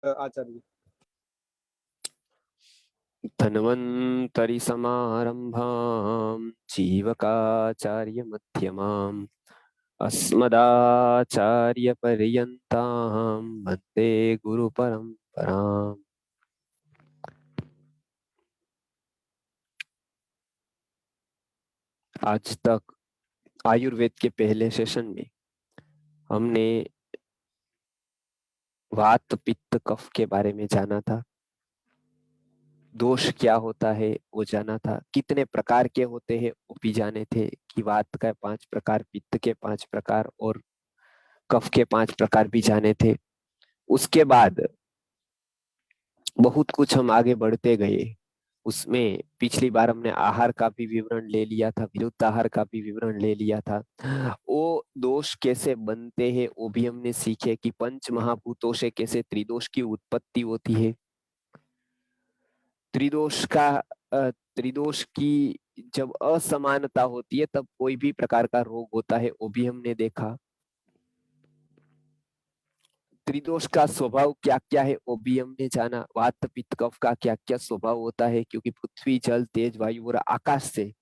आचार्य जी। धन्वन्तरि समारम्भां जीवकाचार्य मध्यमाम् अस्मदाचार्य पर्यन्तां वन्दे गुरु परम्पराम्। आज तक आयुर्वेद के पहले सेशन में हमने वात पित्त कफ के बारे में जाना था। दोष क्या होता है वो जाना था। कितने प्रकार के होते हैं वो भी जाने थे कि वात का 5 प्रकार, पित्त के 5 प्रकार और कफ के 5 प्रकार भी जाने थे। उसके बाद बहुत कुछ हम आगे बढ़ते गए। उसमें पिछली बार हमने आहार का भी विवरण ले लिया था, विरुद्ध आहार का भी विवरण ले लिया था। वो दोष कैसे बनते हैं वो भी हमने सीखे कि पंच महाभूतों से कैसे त्रिदोष की उत्पत्ति होती है। त्रिदोष की जब असमानता होती है तब कोई भी प्रकार का रोग होता है, वो भी हमने देखा। त्रिदोष का स्वभाव क्या क्या है वो भी हमने जाना। वात पित्त कफ का क्या क्या स्वभाव होता है, क्योंकि पृथ्वी जल तेज वायु और आकाश से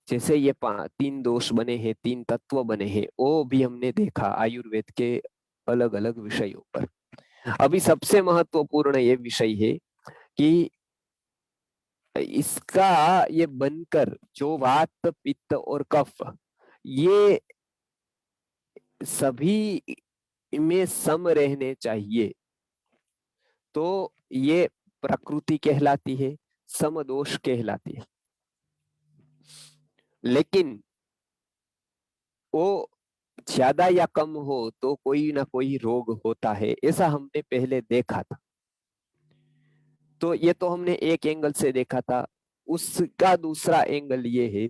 जैसे ये 3 दोष बने हैं, 3 तत्व बने हैं, वो भी हमने देखा आयुर्वेद के अलग अलग विषयों पर। अभी सबसे महत्वपूर्ण ये विषय है कि इसका ये बनकर जो वात पित्त और कफ ये सभी में सम रहने चाहिए, तो ये प्रकृति कहलाती है, समदोष कहलाती है। लेकिन वो ज्यादा या कम हो तो कोई ना कोई रोग होता है, ऐसा हमने पहले देखा था। तो ये तो हमने एक एंगल से देखा था। उसका दूसरा एंगल ये है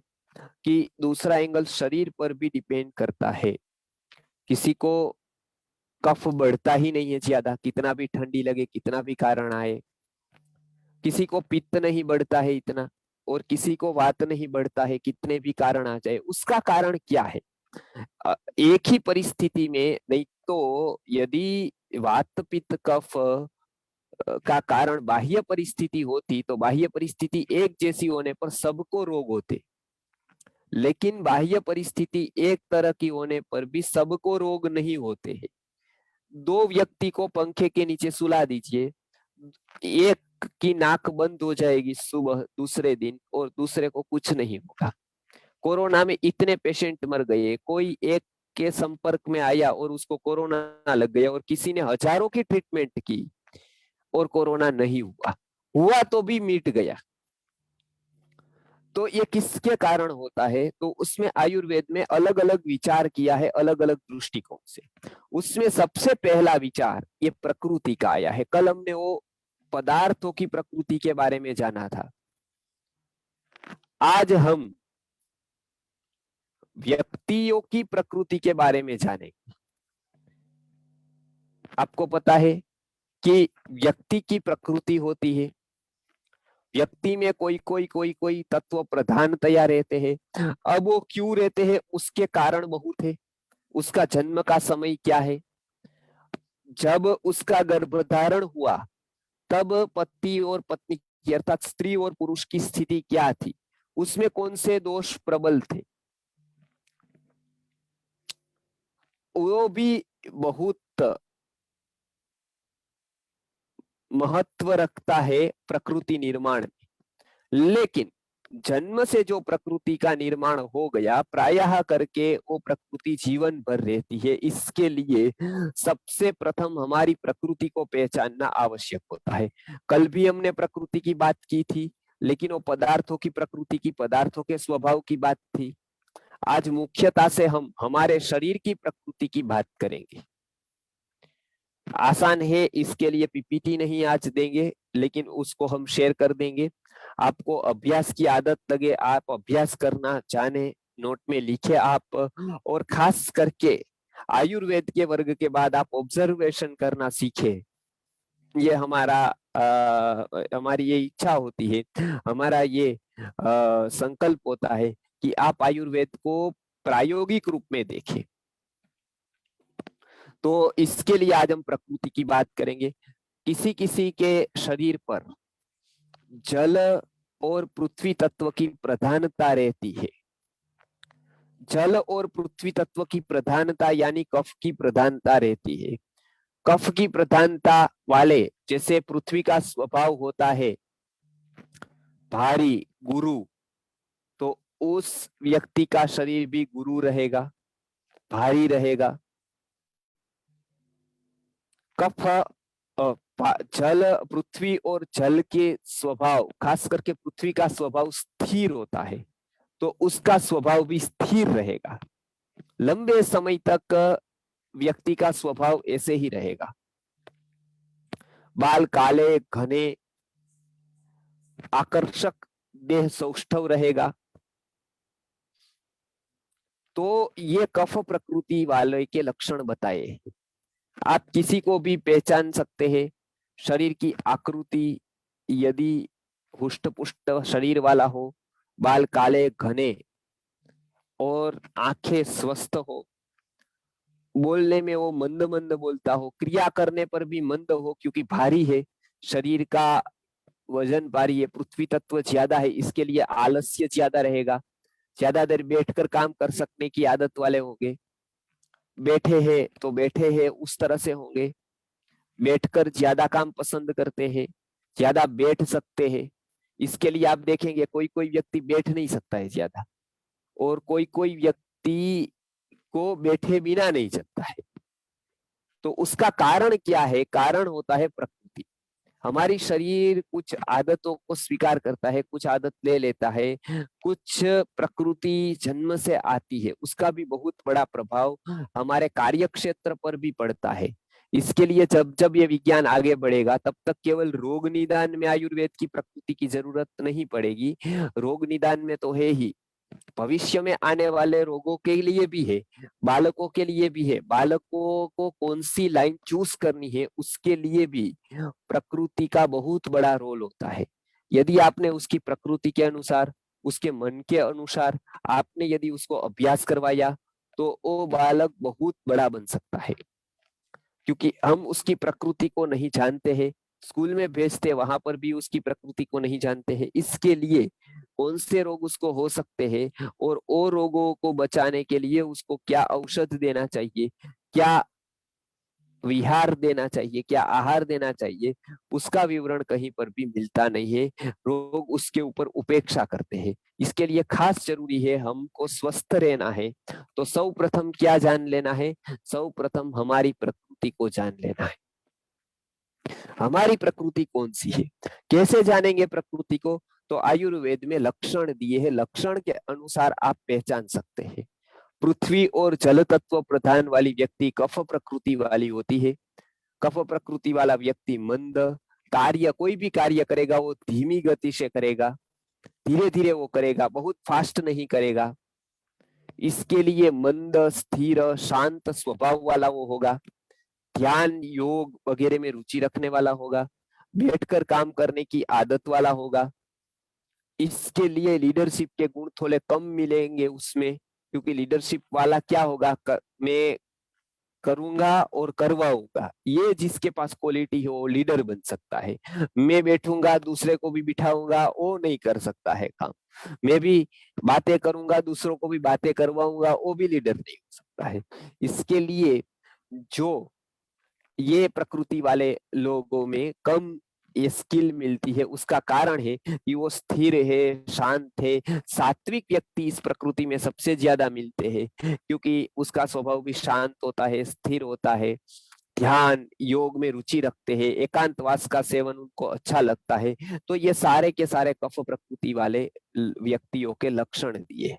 कि दूसरा एंगल शरीर पर भी डिपेंड करता है। किसी को कफ बढ़ता ही नहीं है ज्यादा, कितना भी ठंडी लगे, कितना भी कारण आए। किसी को पित्त नहीं बढ़ता है इतना, और किसी को वात नहीं बढ़ता है, कितने भी कारण आ जाए। उसका कारण क्या है? एक ही परिस्थिति में नहीं तो यदि वात पित्त कफ का कारण बाह्य परिस्थिति होती तो बाह्य परिस्थिति एक जैसी होने पर सबको रोग होते। लेकिन बाह्य परिस्थिति एक तरह की होने पर भी सबको रोग नहीं होते हैं। 2 व्यक्ति को पंखे के नीचे सुला दीजिए, एक की नाक बंद हो जाएगी सुबह दूसरे दिन और दूसरे को कुछ नहीं होगा। कोरोना में इतने पेशेंट मर गए, कोई एक के संपर्क में आया और उसको कोरोना लग गया, और किसी ने हजारों की ट्रीटमेंट की और कोरोना नहीं हुआ, हुआ तो भी मिट गया। तो ये किसके कारण होता है? तो उसमें आयुर्वेद में अलग अलग विचार किया है, अलग अलग दृष्टिकोण से। उसमें सबसे पहला विचार ये प्रकृति का आया है। कल हमने वो पदार्थों की प्रकृति के बारे में जाना था। आज हम व्यक्तियों की प्रकृति के बारे में जानेंगे। आपको पता है कि व्यक्ति की प्रकृति होती है, व्यक्ति में कोई तत्व प्रधानतया रहते हैं। अब वो क्यों रहते हैं उसके कारण बहुत है। उसका जन्म का समय क्या है, जब उसका गर्भधारण हुआ तब पति और पत्नी की अर्थात स्त्री और पुरुष की स्थिति क्या थी, उसमें कौन से दोष प्रबल थे, वो भी बहुत महत्व रखता है प्रकृति निर्माण में। लेकिन जन्म से जो प्रकृति का निर्माण हो गया, प्रायः करके वो प्रकृति जीवन भर रहती है। इसके लिए सबसे प्रथम हमारी प्रकृति को पहचानना आवश्यक होता है। कल भी हमने प्रकृति की बात की थी, लेकिन वो पदार्थों की प्रकृति की, पदार्थों के स्वभाव की बात थी। आज मुख्यता से हम हमारे शरीर की प्रकृति की बात करेंगे। आसान है, इसके लिए पीपीटी नहीं आज देंगे, लेकिन उसको हम शेयर कर देंगे। आपको अभ्यास की आदत लगे, आप अभ्यास करना जाने, नोट में लिखे आप। और खास करके आयुर्वेद के वर्ग के बाद आप ऑब्जर्वेशन करना सीखे। ये हमारी ये इच्छा होती है, हमारा ये संकल्प होता है कि आप आयुर्वेद को प्रायोगिक रूप में देखें। तो इसके लिए आज हम प्रकृति की बात करेंगे किसी किसी के शरीर पर जल और पृथ्वी तत्व की प्रधानता रहती है। जल और पृथ्वी तत्व की प्रधानता यानी कफ की प्रधानता रहती है। कफ की प्रधानता वाले, जैसे पृथ्वी का स्वभाव होता है भारी, गुरु, तो उस व्यक्ति का शरीर भी गुरु रहेगा, भारी रहेगा। कफ जल, पृथ्वी और जल के स्वभाव, खास करके पृथ्वी का स्वभाव स्थिर होता है, तो उसका स्वभाव भी स्थिर रहेगा। लंबे समय तक व्यक्ति का स्वभाव ऐसे ही रहेगा। बाल काले, घने, आकर्षक, देह सौष्ठव रहेगा। तो ये कफ प्रकृति वाले के लक्षण बताए। आप किसी को भी पहचान सकते हैं। शरीर की आकृति यदि हुष्ट पुष्ट शरीर वाला हो, बाल काले घने और आंखें स्वस्थ हो, बोलने में वो मंद मंद बोलता हो, क्रिया करने पर भी मंद हो, क्योंकि भारी है, शरीर का वजन भारी है, पृथ्वी तत्व ज्यादा है, इसके लिए आलस्य ज्यादा रहेगा, ज्यादा देर बैठकर काम कर सकने की आदत वाले होंगे। बैठे हैं तो बैठे हैं उस तरह से होंगे, बैठकर ज्यादा काम पसंद करते हैं, ज्यादा बैठ सकते हैं। इसके लिए आप देखेंगे कोई कोई व्यक्ति बैठ नहीं सकता है ज्यादा, और कोई कोई व्यक्ति को बैठे बिना नहीं चलता है। तो उसका कारण क्या है? कारण होता है प्रकृति। हमारी शरीर कुछ आदतों को स्वीकार करता है, कुछ आदत ले लेता है, कुछ प्रकृति जन्म से आती है, उसका भी बहुत बड़ा प्रभाव हमारे कार्य क्षेत्र पर भी पड़ता है। इसके लिए जब जब ये विज्ञान आगे बढ़ेगा, तब तक केवल रोग निदान में आयुर्वेद की प्रकृति की जरूरत नहीं पड़ेगी। रोग निदान में तो है ही, भविष्य में आने वाले रोगों के लिए भी है, बालकों के लिए भी है, बालकों को कौन सी लाइन चूज करनी है उसके लिए भी प्रकृति का बहुत बड़ा रोल होता है। यदि आपने उसकी प्रकृति के अनुसार, उसके मन के अनुसार आपने यदि उसको अभ्यास करवाया, तो वो बालक बहुत बड़ा बन सकता है। क्योंकि हम उसकी प्रकृति को नहीं जानते हैं, स्कूल में भेजते वहां पर भी उसकी प्रकृति को नहीं जानते हैं। इसके लिए कौन से रोग उसको हो सकते हैं और वो रोगों को बचाने के लिए उसको क्या औषध देना चाहिए, क्या विहार देना चाहिए, क्या आहार देना चाहिए, उसका विवरण कहीं पर भी मिलता नहीं है। लोग उसके ऊपर उपेक्षा करते हैं। इसके लिए खास जरूरी है, हमको स्वस्थ रहना है, तो सौ प्रथम क्या जान लेना है? सौ प्रथम हमारी प्रकृति को जान लेना है। हमारी प्रकृति कौन सी है? कैसे जानेंगे प्रकृति को? तो आयुर्वेद में लक्षण दिए हैं, लक्षण के अनुसार आप पहचान सकते हैं। पृथ्वी और जल तत्व प्रधान वाली व्यक्ति कफ प्रकृति वाली होती है। कफ प्रकृति वाला व्यक्ति मंद, कार्य कोई भी कार्य करेगा वो धीमी गति से करेगा, धीरे धीरे वो करेगा, बहुत फास्ट नहीं करेगा। इसके लिए मंद, स्थिर, शांत स्वभाव वाला वो होगा। ध्यान, योग वगैरह में रुचि रखने वाला होगा। बैठकर काम करने की आदत वाला होगा। इसके लिए लीडरशिप के गुण थोड़े कम मिलेंगे उसमें, क्योंकि लीडरशिप वाला क्या होगा, मैं करूंगा और करवाऊंगा। ये जिसके पास क्वालिटी हो वो लीडर बन सकता है। मैं बैठूंगा दूसरे को भी बिठाऊंगा, वो नहीं कर सकता है काम। मैं भी बातें करूंगा दूसरों को भी बातें करवाऊंगा, वो भी लीडर नहीं हो सकता है। इसके लिए जो ये प्रकृति वाले लोगों में कम ये स्किल मिलती है, उसका कारण है कि वो स्थिर है, शांत है। सात्विक व्यक्ति इस प्रकृति में सबसे ज्यादा मिलते हैं, क्योंकि उसका स्वभाव भी शांत होता है, स्थिर होता है, ध्यान योग में रुचि रखते हैं, एकांतवास का सेवन उनको अच्छा लगता है। तो ये सारे के सारे कफ प्रकृति वाले व्यक्तियों के लक्षण दिए।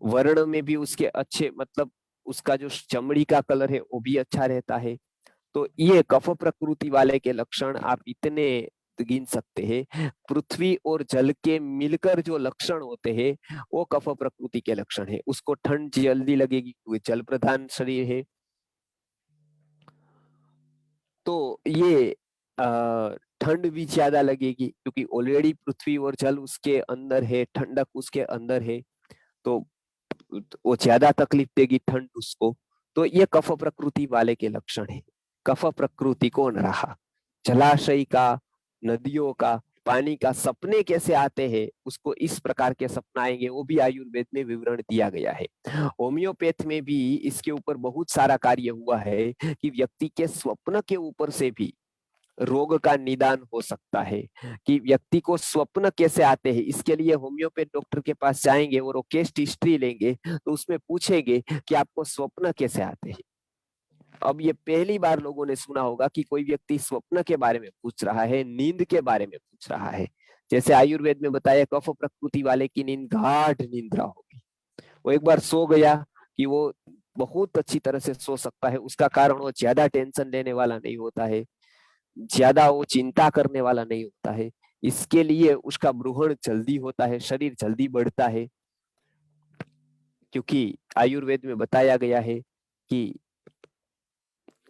वर्ण में भी उसके अच्छे, मतलब उसका जो चमड़ी का कलर है वो भी अच्छा रहता है। तो ये कफ प्रकृति वाले के लक्षण आप इतने गिन सकते हैं। पृथ्वी और जल के मिलकर जो लक्षण होते हैं वो कफ प्रकृति के लक्षण है। उसको ठंड जल्दी लगेगी क्योंकि जल प्रधान शरीर है। तो ये ठंड भी ज्यादा लगेगी क्योंकि ऑलरेडी पृथ्वी और जल उसके अंदर है, ठंडक उसके अंदर है, तो वो ज्यादा तकलीफ देगी ठंड उसको। तो ये कफ प्रकृति वाले के लक्षण है। कफ प्रकृति कौन रहा? जलाशय का, नदियों का, पानी का सपने कैसे आते हैं, उसको इस प्रकार के सपना आएंगे, वो भी आयुर्वेद में विवरण दिया गया है। होम्योपैथ में भी इसके ऊपर बहुत सारा कार्य हुआ है कि व्यक्ति के स्वप्न के ऊपर से भी रोग का निदान हो सकता है, कि व्यक्ति को स्वप्न कैसे आते हैं। इसके लिए होम्योपैथ डॉक्टर के पास जाएंगे और वो केस हिस्ट्री लेंगे, तो उसमें पूछेंगे कि आपको स्वप्न कैसे आते हैं। अब ये पहली बार लोगों ने सुना होगा कि कोई व्यक्ति स्वप्न के बारे में पूछ रहा है, नींद के बारे में पूछ रहा है। जैसे आयुर्वेद में बताया, कफ प्रकृति वाले की नींद गाढ़ निद्रा होगी। वो एक बार सो गया कि वो बहुत अच्छी तरह से सो सकता है। उसका कारण वो ज्यादा टेंशन लेने वाला नहीं होता है, ज्यादा वो चिंता करने वाला नहीं होता है। इसके लिए उसका ब्रूहण जल्दी होता है, शरीर जल्दी बढ़ता है। क्योंकि आयुर्वेद में बताया गया है कि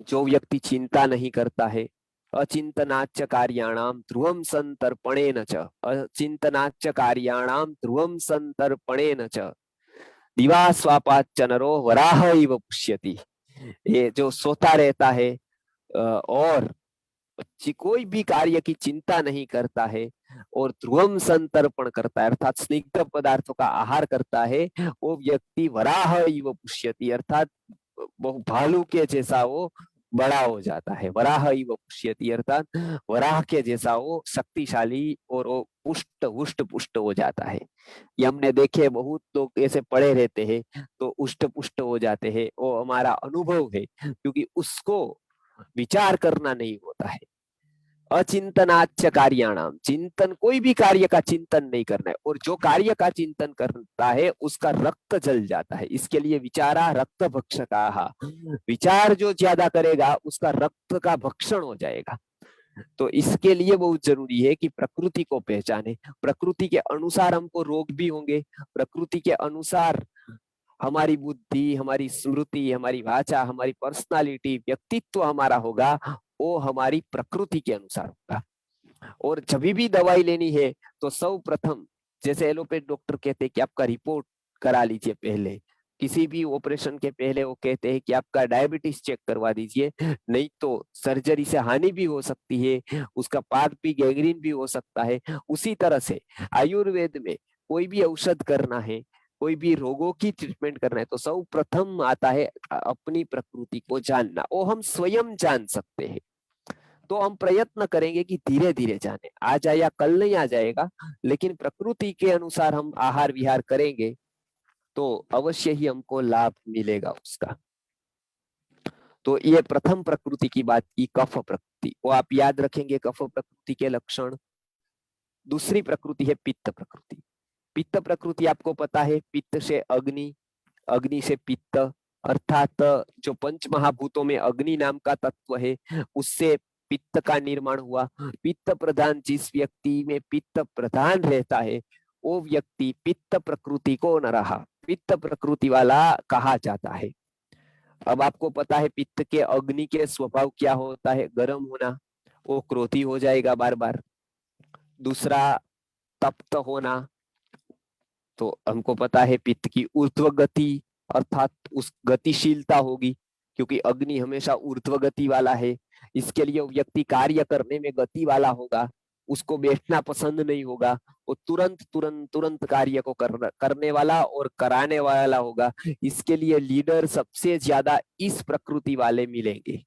जो व्यक्ति चिंता नहीं करता है, अचिंतनाच्च कार्याणाम ध्रुवम संतर्पणेन च, अचिंतनाच्च कार्याणाम ध्रुवम संतर्पणेन च दिवा स्वापाच्च नरो वराह इव पुष्यति। ये जो सोता रहता है और कोई भी कार्य की चिंता नहीं करता है और ध्रुवम संतर्पण करता है, अर्थात स्निग्ध पदार्थों का आहार करता है, वो व्यक्ति वराह इव पुष्यति, अर्थात भालू के जैसा वो बड़ा हो जाता है। वराह इव पुष्यति अर्थात वराह के जैसा वो शक्तिशाली और वो पुष्ट हुष्ट पुष्ट हो जाता है। ये हमने देखे, बहुत लोग ऐसे पड़े रहते हैं तो उष्ट पुष्ट हो जाते हैं। वो हमारा अनुभव है, क्योंकि उसको विचार करना नहीं होता है। अचिंतनाच्च कार्याणाम, चिंतन, कोई भी कार्य का चिंतन नहीं करना है, और जो कार्य का चिंतन करता है उसका रक्त जल जाता है। इसके लिए विचारा रक्त भक्षकाः, विचार जो ज्यादा करेगा उसका रक्त का भक्षण हो जाएगा। तो इसके लिए बहुत जरूरी है कि प्रकृति को पहचाने। प्रकृति के अनुसार हमको रोग भी होंगे, प्रकृति के अनुसार हमारी बुद्धि, हमारी स्मृति, हमारी भाषा, हमारी पर्सनालिटी, व्यक्तित्व हमारा होगा, वो हमारी प्रकृति के अनुसार होगा। और जब भी दवाई लेनी है तो सर्वप्रथम, जैसे एलोपैथ डॉक्टर कहते हैं कि आपका रिपोर्ट करा लीजिए पहले, किसी भी ऑपरेशन के पहले वो कहते हैं कि आपका डायबिटीज चेक करवा दीजिए, नहीं तो सर्जरी से हानि भी हो सकती है, उसका पाद भी गैंग्रीन भी हो सकता है। उसी तरह से आयुर्वेद में कोई भी औषध करना है, कोई भी रोगों की ट्रीटमेंट करना है, तो सर्वप्रथम आता है अपनी प्रकृति को जानना। वो हम स्वयं जान सकते हैं, तो हम प्रयत्न करेंगे कि धीरे धीरे जाने, आज आया कल नहीं आ जाएगा, लेकिन प्रकृति के अनुसार हम आहार विहार करेंगे तो अवश्य ही हमको लाभ मिलेगा उसका। तो ये प्रथम प्रकृति की बात की, कफ प्रकृति, वो आप याद रखेंगे कफ प्रकृति के लक्षण। दूसरी प्रकृति है पित्त प्रकृति। पित्त प्रकृति आपको पता है, पित्त से अग्नि, अग्नि से पित्त, अर्थात जो पंच महाभूतों में अग्नि नाम का तत्व है उससे पित्त का निर्माण हुआ। पित्त प्रधान, जिस व्यक्ति में पित्त प्रधान रहता है वो व्यक्ति पित्त प्रकृति को न रहा, पित्त प्रकृति वाला कहा जाता है। अब आपको पता है पित्त के, अग्नि के स्वभाव क्या होता है, गर्म होना, वो क्रोधी हो जाएगा बार बार। दूसरा तप्त होना, तो हमको पता है पित्त की ऊर्ध्व गति, अर्थात उस गतिशीलता होगी, क्योंकि अग्नि हमेशा ऊर्ध्व गति वाला है। इसके लिए व्यक्ति कार्य करने में गति वाला होगा, उसको बैठना पसंद नहीं होगा, वो तुरंत तुरंत तुरंत कार्य को करने वाला और कराने वाला होगा। इसके लिए लीडर सबसे ज्यादा इस प्रकृति वाले मिलेंगे।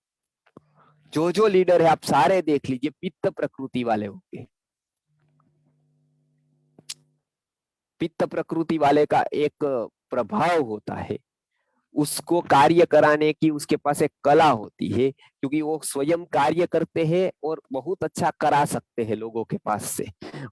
जो लीडर है आप सारे देख लीजिए, पित्त प्रकृति वाले होंगे। पित्त प्रकृति वाले का एक प्रभाव होता है, उसको कार्य कराने की उसके पास एक कला होती है, क्योंकि वो स्वयं कार्य करते हैं और बहुत अच्छा करा सकते हैं लोगों के पास से।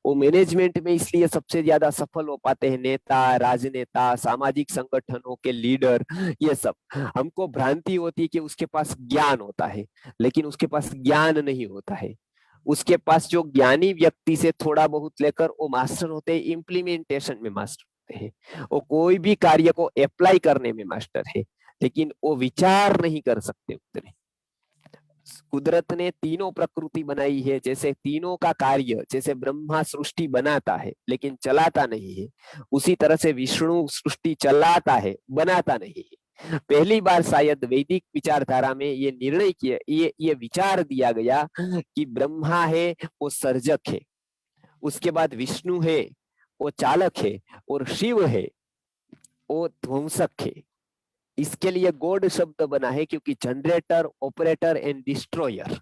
वो मैनेजमेंट में इसलिए सबसे ज्यादा सफल हो पाते हैं, नेता, राजनेता, सामाजिक संगठनों के लीडर। ये सब हमको भ्रांति होती है कि उसके पास ज्ञान होता है, लेकिन उसके पास ज्ञान नहीं होता है। उसके पास जो ज्ञानी व्यक्ति से थोड़ा बहुत लेकर वो मास्टर होते हैं, इम्प्लीमेंटेशन में मास्टर होते हैं, वो कोई भी कार्य को अप्लाई करने में मास्टर है, लेकिन वो विचार नहीं कर सकते उतने। कुदरत ने तीनों प्रकृति बनाई है, जैसे तीनों का कार्य, जैसे ब्रह्मा सृष्टि बनाता है लेकिन चलाता नहीं है, उसी तरह से विष्णु सृष्टि चलाता है, बनाता नहीं है। पहली बार शायद वैदिक विचारधारा में ये निर्णय किया, ये विचार दिया गया कि ब्रह्मा है वो सर्जक है, उसके बाद विष्णु है वो चालक है, और शिव है वो ध्वंसक है। इसके लिए गॉड शब्द बना है क्योंकि generator, operator and destroyer.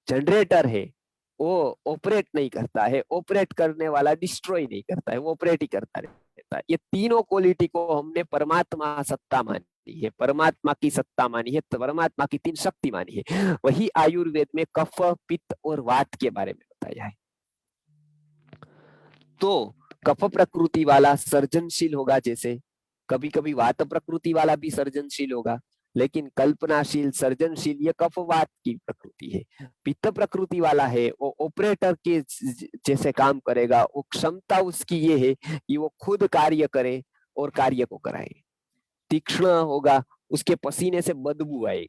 Generator है वो ऑपरेट नहीं करता है, ऑपरेट करने वाला डिस्ट्रॉय नहीं करता है, वो ऑपरेट ही करता रहता है। ये तीनों क्वालिटी को हमने परमात्मा सत्ता मानी है, परमात्मा की सत्ता मानी है, परमात्मा की तीन शक्ति मानी है। वही आयुर्वेद में कफ, पित्त और वात के बारे में बताया है। तो कफ प्रकृति वाला सर्जनशील होगा, जैसे कभी कभी वात प्रकृति वाला भी सर्जनशील होगा, लेकिन कल्पनाशील, सर्जनशील ये कफ वात की प्रकृति है। पित्त प्रकृति वाला है वो ऑपरेटर के जैसे काम करेगा, वो क्षमता उसकी ये है कि वो खुद कार्य करे और कार्य को कराए। तीक्ष्ण होगा, उसके पसीने से बदबू आए,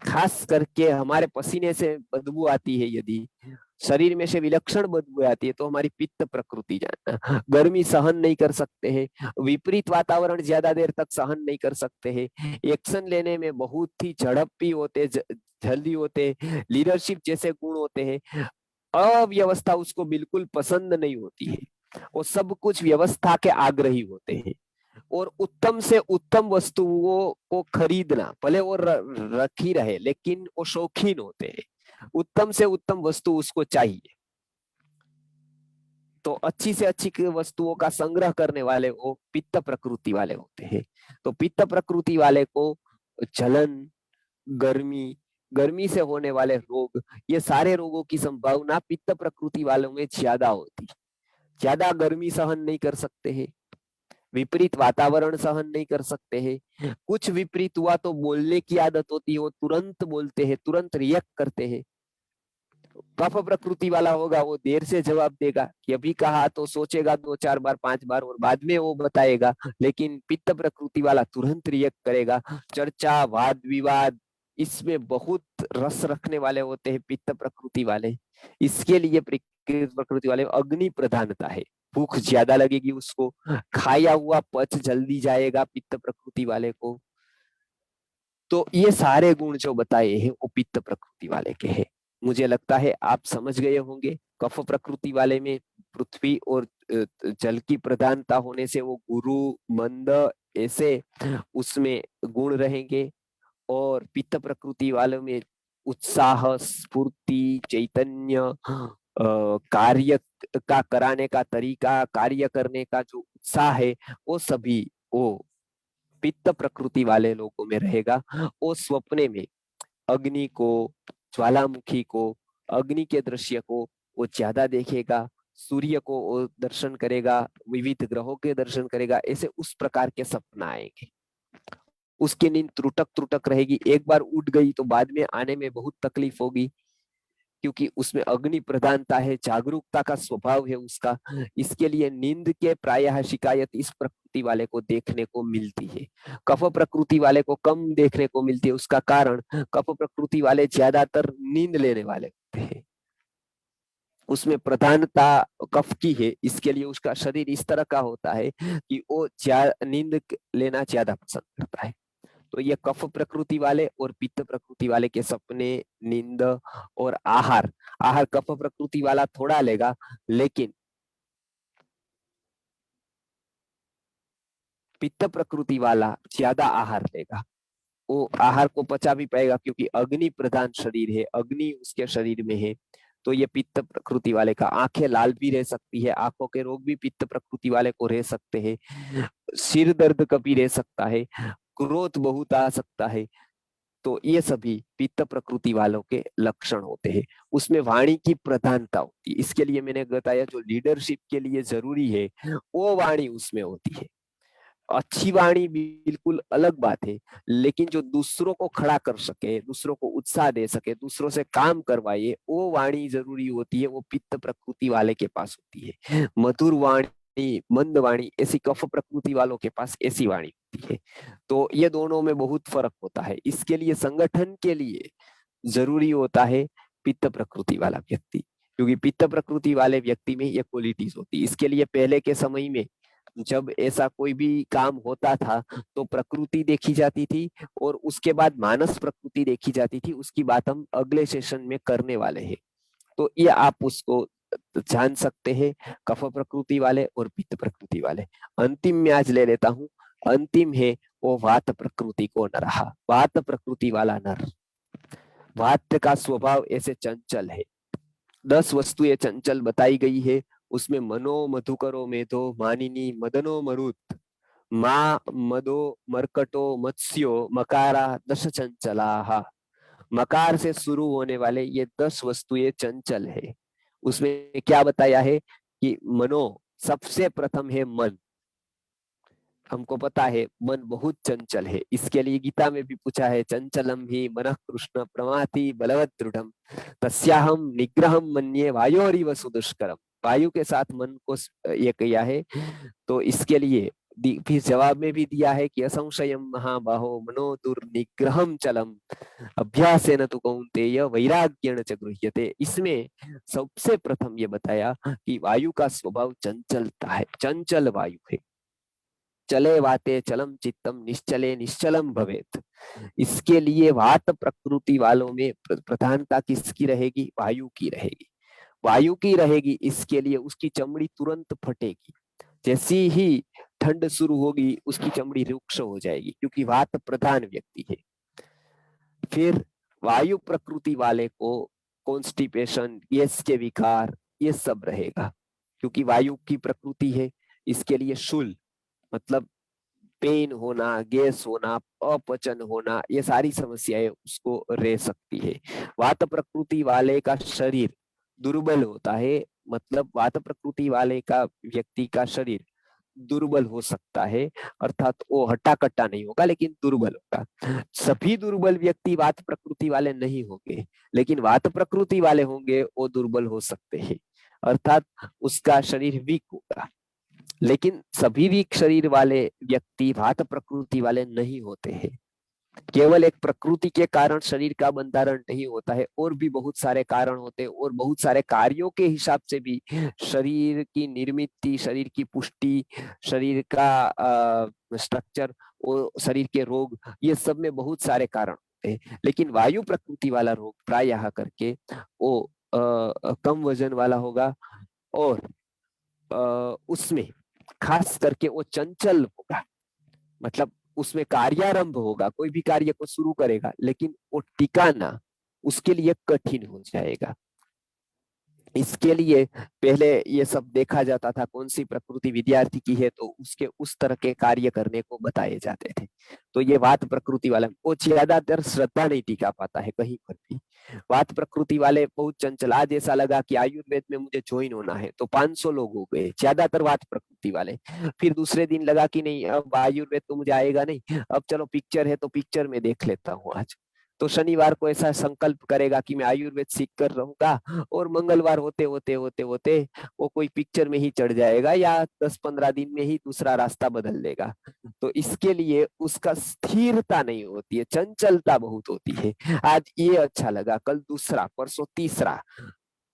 खास करके हमारे पसीने से बदबू आती है, यदि शरीर में से विलक्षण बदबू आती है तो हमारी पित्त प्रकृति जानना। गर्मी सहन नहीं कर सकते हैं, विपरीत वातावरण ज्यादा देर तक सहन नहीं कर सकते हैं, एक्शन लेने में बहुत ही झड़पी होते, जल्दी होते, लीडरशिप जैसे गुण होते हैं। अव्यवस्था उसको बिल्कुल पसंद नहीं होती है, वो सब कुछ व्यवस्था के आग्रही होते हैं, और उत्तम से उत्तम वस्तुओं को खरीदना, भले वो रखी रहे लेकिन वो शौकीन होते हैं, उत्तम से उत्तम वस्तु उसको चाहिए। तो अच्छी से अच्छी वस्तुओं का संग्रह करने वाले वो पित्त प्रकृति वाले होते हैं। तो पित्त प्रकृति वाले को जलन, गर्मी, गर्मी से होने वाले रोग, ये सारे रोगों की संभावना पित्त प्रकृति वालों में ज्यादा होती है। ज्यादा गर्मी सहन नहीं कर सकते हैं, विपरीत वातावरण सहन नहीं कर सकते हैं, कुछ विपरीत हुआ तो बोलने की आदत होती है, वो तुरंत बोलते हैं, तुरंत रिएक्ट करते हैं। कफ प्रकृति वाला होगा वो देर से जवाब देगा, कि अभी कहा तो सोचेगा 2-4 बार 5 बार और बाद में वो बताएगा। लेकिन पित्त प्रकृति वाला तुरंत रिएक्ट करेगा। चर्चा, वाद विवाद, इसमें बहुत रस रखने वाले होते हैं पित्त प्रकृति वाले। इसके लिए प्रकृति वाले अग्नि प्रधानता है, भूख ज्यादा लगेगी उसको, खाया हुआ पच जल्दी जाएगा पित्त प्रकृति वाले को। तो ये सारे गुण जो बताए हैं वो पित्त प्रकृति वाले के हैं। मुझे लगता है आप समझ गए होंगे। कफ प्रकृति वाले में पृथ्वी और जल की प्रधानता होने से वो गुरु, मंद ऐसे उसमें गुण रहेंगे, और पित्त प्रकृति वालों में उत्साह, स्फूर्ति, चैतन्य, कार्य का कराने का तरीका, कार्य करने का जो उत्साह है, वो सभी वो पित्त प्रकृति वाले लोगों में रहेगा। वो स्वप्ने में अग्नि को, ज्वालामुखी को, अग्नि के दृश्य को वो ज्यादा देखेगा, सूर्य को वो दर्शन करेगा, विविध ग्रहों के दर्शन करेगा, ऐसे उस प्रकार के सपना आएंगे। उसकी नींद त्रुटक त्रुटक रहेगी, एक बार उठ गई तो बाद में आने में बहुत तकलीफ होगी, क्योंकि उसमें अग्नि प्रधानता है, जागरूकता का स्वभाव है उसका। इसके लिए नींद के प्रायः शिकायत इस प्रकृति वाले को देखने को मिलती है, कफ प्रकृति वाले को कम देखने को मिलती है। उसका कारण, कफ प्रकृति वाले ज्यादातर नींद लेने वाले होते हैं, उसमें प्रधानता कफ की है, इसके लिए उसका शरीर इस तरह का होता है कि वो नींद लेना ज्यादा पसंद करता है। तो ये कफ प्रकृति वाले और पित्त प्रकृति वाले के सपने, नींद और आहार, आहार कफ प्रकृति वाला थोड़ा लेगा, लेकिन पित्त प्रकृति वाला ज्यादा आहार लेगा। वो आहार को पचा भी पाएगा, क्योंकि अग्नि प्रधान शरीर है, अग्नि उसके शरीर में है। तो ये पित्त प्रकृति वाले का, आंखें लाल भी रह सकती है, आंखों के रोग भी पित्त प्रकृति वाले को रह सकते हैं, सिर दर्द कभी रह सकता है, क्रोध बहुत आ सकता है। तो ये सभी पित्त प्रकृति वालों के लक्षण होते हैं। उसमें वाणी की प्रधानता होती है, इसके लिए मैंने बताया जो लीडरशिप के लिए जरूरी है वो वाणी उसमें होती है। अच्छी वाणी बिल्कुल अलग बात है, लेकिन जो दूसरों को खड़ा कर सके, दूसरों को उत्साह दे सके, दूसरों से काम करवाए, वो वाणी जरूरी होती है, वो पित्त प्रकृति वाले के पास होती है। मधुर वाणी, मंद वाणी, ऐसी कफ प्रकृति वालों के पास ऐसी वाणी होती है। तो ये दोनों में बहुत फर्क होता है। इसके लिए संगठन के लिए जरूरी होता है पित्त प्रकृति वाला व्यक्ति, क्योंकि पित्त प्रकृति वाले व्यक्ति में ये क्वालिटीज होती है। इसके लिए पहले के समय में जब ऐसा कोई भी काम होता था तो प्रकृति देखी जाती थी और उसके बाद मानस प्रकृति देखी जाती थी। उसकी बात हम अगले सेशन में करने वाले हैं। तो ये आप उसको जान सकते हैं, कफ प्रकृति वाले और पित्त प्रकृति वाले। अंतिम में आज ले लेता हूं। अंतिम है वो वात प्रकृति को नरहा, वात प्रकृति वाला नर। वात का स्वभाव ऐसे चंचल है। 10 वस्तुएं चंचल बताई गई है। उसमें मनो मधुकरो मेधो मानिनी मदनो मरुत माँ मदो मरकटो मत्स्यो मकारा दश चंचला। मकार से शुरू होने वाले ये 10 वस्तुएं चंचल है। उसमें क्या बताया है कि मनो, सबसे प्रथम है मन। हमको पता है मन बहुत चंचल है, इसके लिए गीता में भी पूछा है, चंचलम ही मनः कृष्ण प्रमाथि बलवत दृढ़म तस्याहम निग्रहम मन्ये वायोरिव सुदुष्करम। वायु के साथ मन को ये किया है। तो इसके लिए फिर जवाब में भी दिया है कि असंशयम महाबाहो मनो दुर्निग्रहम चलम अभ्यासेन तु कौन्तेय वैराग्येण च गृह्यते। इसमें सबसे प्रथम ये बताया कि वायु का स्वभाव चंचलता है, चंचल वायु है। चले वाते चलम चित्तम निश्चले निश्चलम भवेत। इसके लिए वात प्रकृति वालों में प्रधानता किसकी रहेगी? वायु की रहेगी। वायु की रहेगी, इसके लिए उसकी चमड़ी तुरंत फटेगी। जैसी ही ठंड शुरू होगी उसकी चमड़ी रुक्ष हो जाएगी, क्योंकि वात प्रधान व्यक्ति है। फिर वायु प्रकृति वाले को कॉन्स्टिपेशन, गैस के विकार, ये सब रहेगा, क्योंकि वायु की प्रकृति है। इसके लिए शूल मतलब पेन होना, गैस होना, अपचन होना, ये सारी समस्याएं उसको रह सकती है। वात प्रकृति वाले का शरीर दुर्बल होता है, मतलब वात प्रकृति वाले का व्यक्ति का शरीर दुर्बल हो सकता है, अर्थात वो हट्टा कट्टा नहीं होगा लेकिन दुर्बल होगा। सभी दुर्बल व्यक्ति वात प्रकृति वाले नहीं होंगे, लेकिन वात प्रकृति वाले होंगे वो दुर्बल हो सकते हैं, अर्थात उसका शरीर वीक होगा। लेकिन सभी वीक शरीर वाले व्यक्ति वात प्रकृति वाले नहीं होते हैं। केवल एक प्रकृति के कारण शरीर का बंधारण नहीं होता है, और भी बहुत सारे कारण होते हैं, और बहुत सारे कार्यों के हिसाब से भी शरीर की निर्मित, शरीर की पुष्टि, शरीर का स्ट्रक्चर, और शरीर के रोग, ये सब में बहुत सारे कारण होते हैं। लेकिन वायु प्रकृति वाला रोग प्रायः करके वो कम वजन वाला होगा, और उसमें खास करके वो चंचल होगा। मतलब उसमें कार्यारंभ होगा, कोई भी कार्य को शुरू करेगा, लेकिन वो टिकाना उसके लिए कठिन हो जाएगा। इसके लिए पहले ये सब देखा जाता था, कौन सी प्रकृति विद्यार्थी की है तो उसके उस तरह के कार्य करने को बताए जाते थे। तो ये वात प्रकृति वाला वो ज्यादातर श्रद्धा नहीं टिका पाता है कहीं पर भी। वात प्रकृति वाले बहुत चंचल, आज ऐसा लगा कि आयुर्वेद में मुझे ज्वाइन होना है तो 500 लोग हो गए, ज्यादातर वात प्रकृति वाले। फिर दूसरे दिन लगा कि नहीं, अब आयुर्वेद तो मुझे आएगा नहीं, अब चलो पिक्चर है तो पिक्चर में देख लेता हूँ आज। तो शनिवार को ऐसा संकल्प करेगा कि मैं आयुर्वेद सीख कर रहूंगा, और मंगलवार होते होते होते होते वो कोई पिक्चर में ही चढ़ जाएगा, या 10-15 दिन में ही दूसरा रास्ता बदल लेगा। तो इसके लिए उसका स्थिरता नहीं होती है, चंचलता बहुत होती है। आज ये अच्छा लगा, कल दूसरा, परसों तीसरा,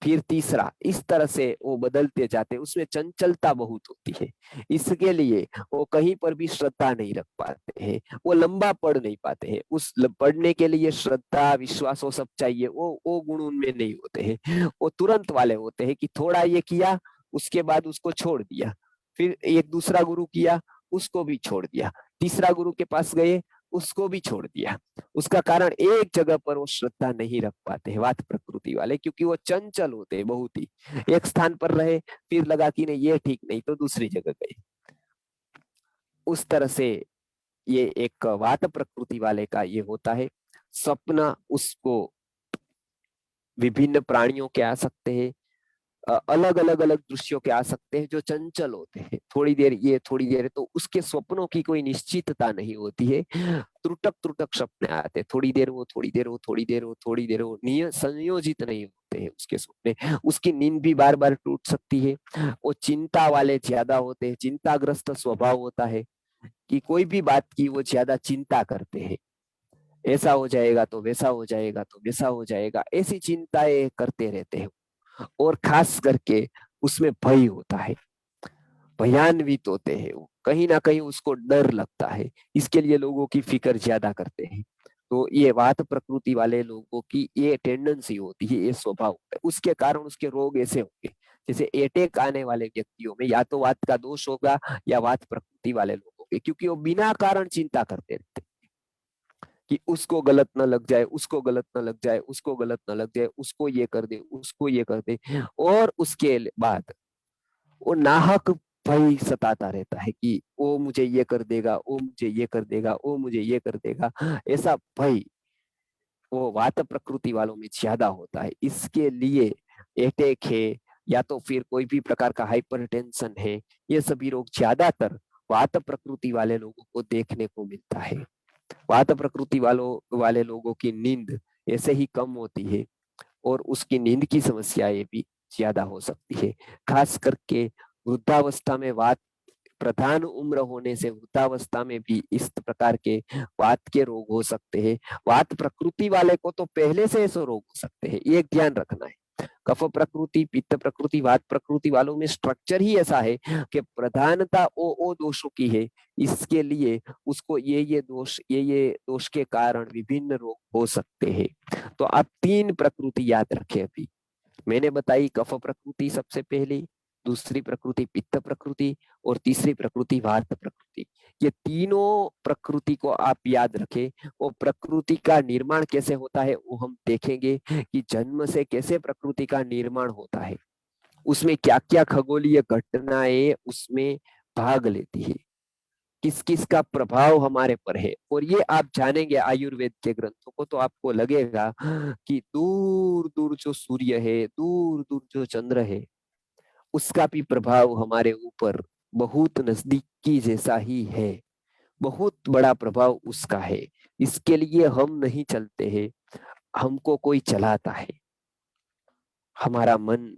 फिर तीसरा, इस तरह से वो बदलते जाते, उसमें चंचलता बहुत होती है। इसके लिए वो कहीं पर भी श्रद्धा नहीं रख पाते हैं, वो लंबा पढ़ नहीं पाते हैं। उस पढ़ने के लिए श्रद्धा, विश्वास, वो सब चाहिए, वो गुण उनमें नहीं होते हैं। वो तुरंत वाले होते हैं कि थोड़ा ये किया, उसके बाद उसको छोड़ दिया, फिर एक दूसरा गुरु किया, उसको भी छोड़ दिया, तीसरा गुरु के पास गए, उसको भी छोड़ दिया। उसका कारण एक जगह पर वो श्रद्धा नहीं रख पाते हैं वात प्रकृति वाले, क्योंकि वो चंचल होते हैं बहुत ही। एक स्थान पर रहे, फिर लगा कि नहीं ये ठीक नहीं, तो दूसरी जगह गए। उस तरह से ये एक वात प्रकृति वाले का ये होता है। सपना उसको विभिन्न प्राणियों के आ सकते हैं, अलग अलग अलग दृश्यों के आ सकते हैं जो चंचल होते हैं। थोड़ी देर ये, थोड़ी देर, तो उसके स्वप्नों की कोई निश्चितता नहीं होती है। त्रुटक त्रुटक सपने आते हैं, थोड़ी देर वो, थोड़ी देर वो, थोड़ी देर वो, थोड़ी देर वो, संयोजित नहीं होते हैं उसके सपने। उसकी नींद भी बार बार टूट सकती है। वो चिंता वाले ज्यादा होते हैं, चिंताग्रस्त स्वभाव होता है कि कोई भी बात की वो ज्यादा चिंता करते हैं। ऐसा हो जाएगा तो वैसा हो जाएगा, तो वैसा हो जाएगा, ऐसी चिंताएं करते रहते हैं। और खास करके उसमें भय होता है। भयान्वित होते हैं, वो कहीं ना कहीं उसको डर लगता है, इसके लिए लोगों की फिक्र ज्यादा करते हैं। तो ये वात प्रकृति वाले लोगों की ये टेंडेंसी होती है, ये स्वभाव होता है, उसके कारण उसके रोग ऐसे होंगे। जैसे अटैक आने वाले व्यक्तियों में या तो वात का दोष होगा या वात प्रकृति वाले लोगों के, क्योंकि वो बिना कारण चिंता करते रहते हैं कि उसको गलत न लग जाए, उसको गलत न लग जाए, उसको गलत न लग जाए, उसको ये कर दे, उसको ये कर दे। और उसके बाद वो नाहक भय सताता रहता है कि वो मुझे ये कर देगा, वो मुझे ये कर देगा, वो मुझे ये कर देगा। ऐसा भय वो वात प्रकृति वालों में ज्यादा होता है, इसके लिए अटैक है या तो फिर कोई भी प्रकार का हाइपरटेंशन है, ये सभी रोग ज्यादातर वात प्रकृति वाले लोगों को देखने को मिलता है। वात प्रकृति वाले लोगों की नींद ऐसे ही कम होती है और उसकी नींद की समस्याएं भी ज्यादा हो सकती है। खास करके वृद्धावस्था में वात प्रधान उम्र होने से वृद्धावस्था में भी इस प्रकार के वात के रोग हो सकते हैं। वात प्रकृति वाले को तो पहले से ऐसे रोग हो सकते हैं, ये ध्यान रखना है। कफ प्रकृति, पित्त प्रकृति, वात प्रकृति वालों में स्ट्रक्चर ही ऐसा है कि प्रधानता ओ दोषों की है, इसके लिए उसको ये दोष के कारण विभिन्न रोग हो सकते हैं। तो आप 3 प्रकृति याद रखें। अभी मैंने बताई कफ प्रकृति सबसे पहली, दूसरी प्रकृति पित्त प्रकृति और तीसरी प्रकृति वात प्रकृति। ये तीनों प्रकृति को आप याद रखें। वो प्रकृति का निर्माण कैसे होता है वो हम देखेंगे कि जन्म से कैसे प्रकृति का निर्माण होता है, उसमें क्या क्या खगोलीय घटनाएं उसमें भाग लेती है, किस किस का प्रभाव हमारे पर है। और ये आप जानेंगे आयुर्वेद के ग्रंथों को तो आपको लगेगा कि दूर दूर जो सूर्य है, दूर दूर जो चंद्र है, उसका भी प्रभाव हमारे ऊपर बहुत नजदीकी जैसा ही है, बहुत बड़ा प्रभाव उसका है। इसके लिए हम नहीं चलते हैं, हमको कोई चलाता है। हमारा मन,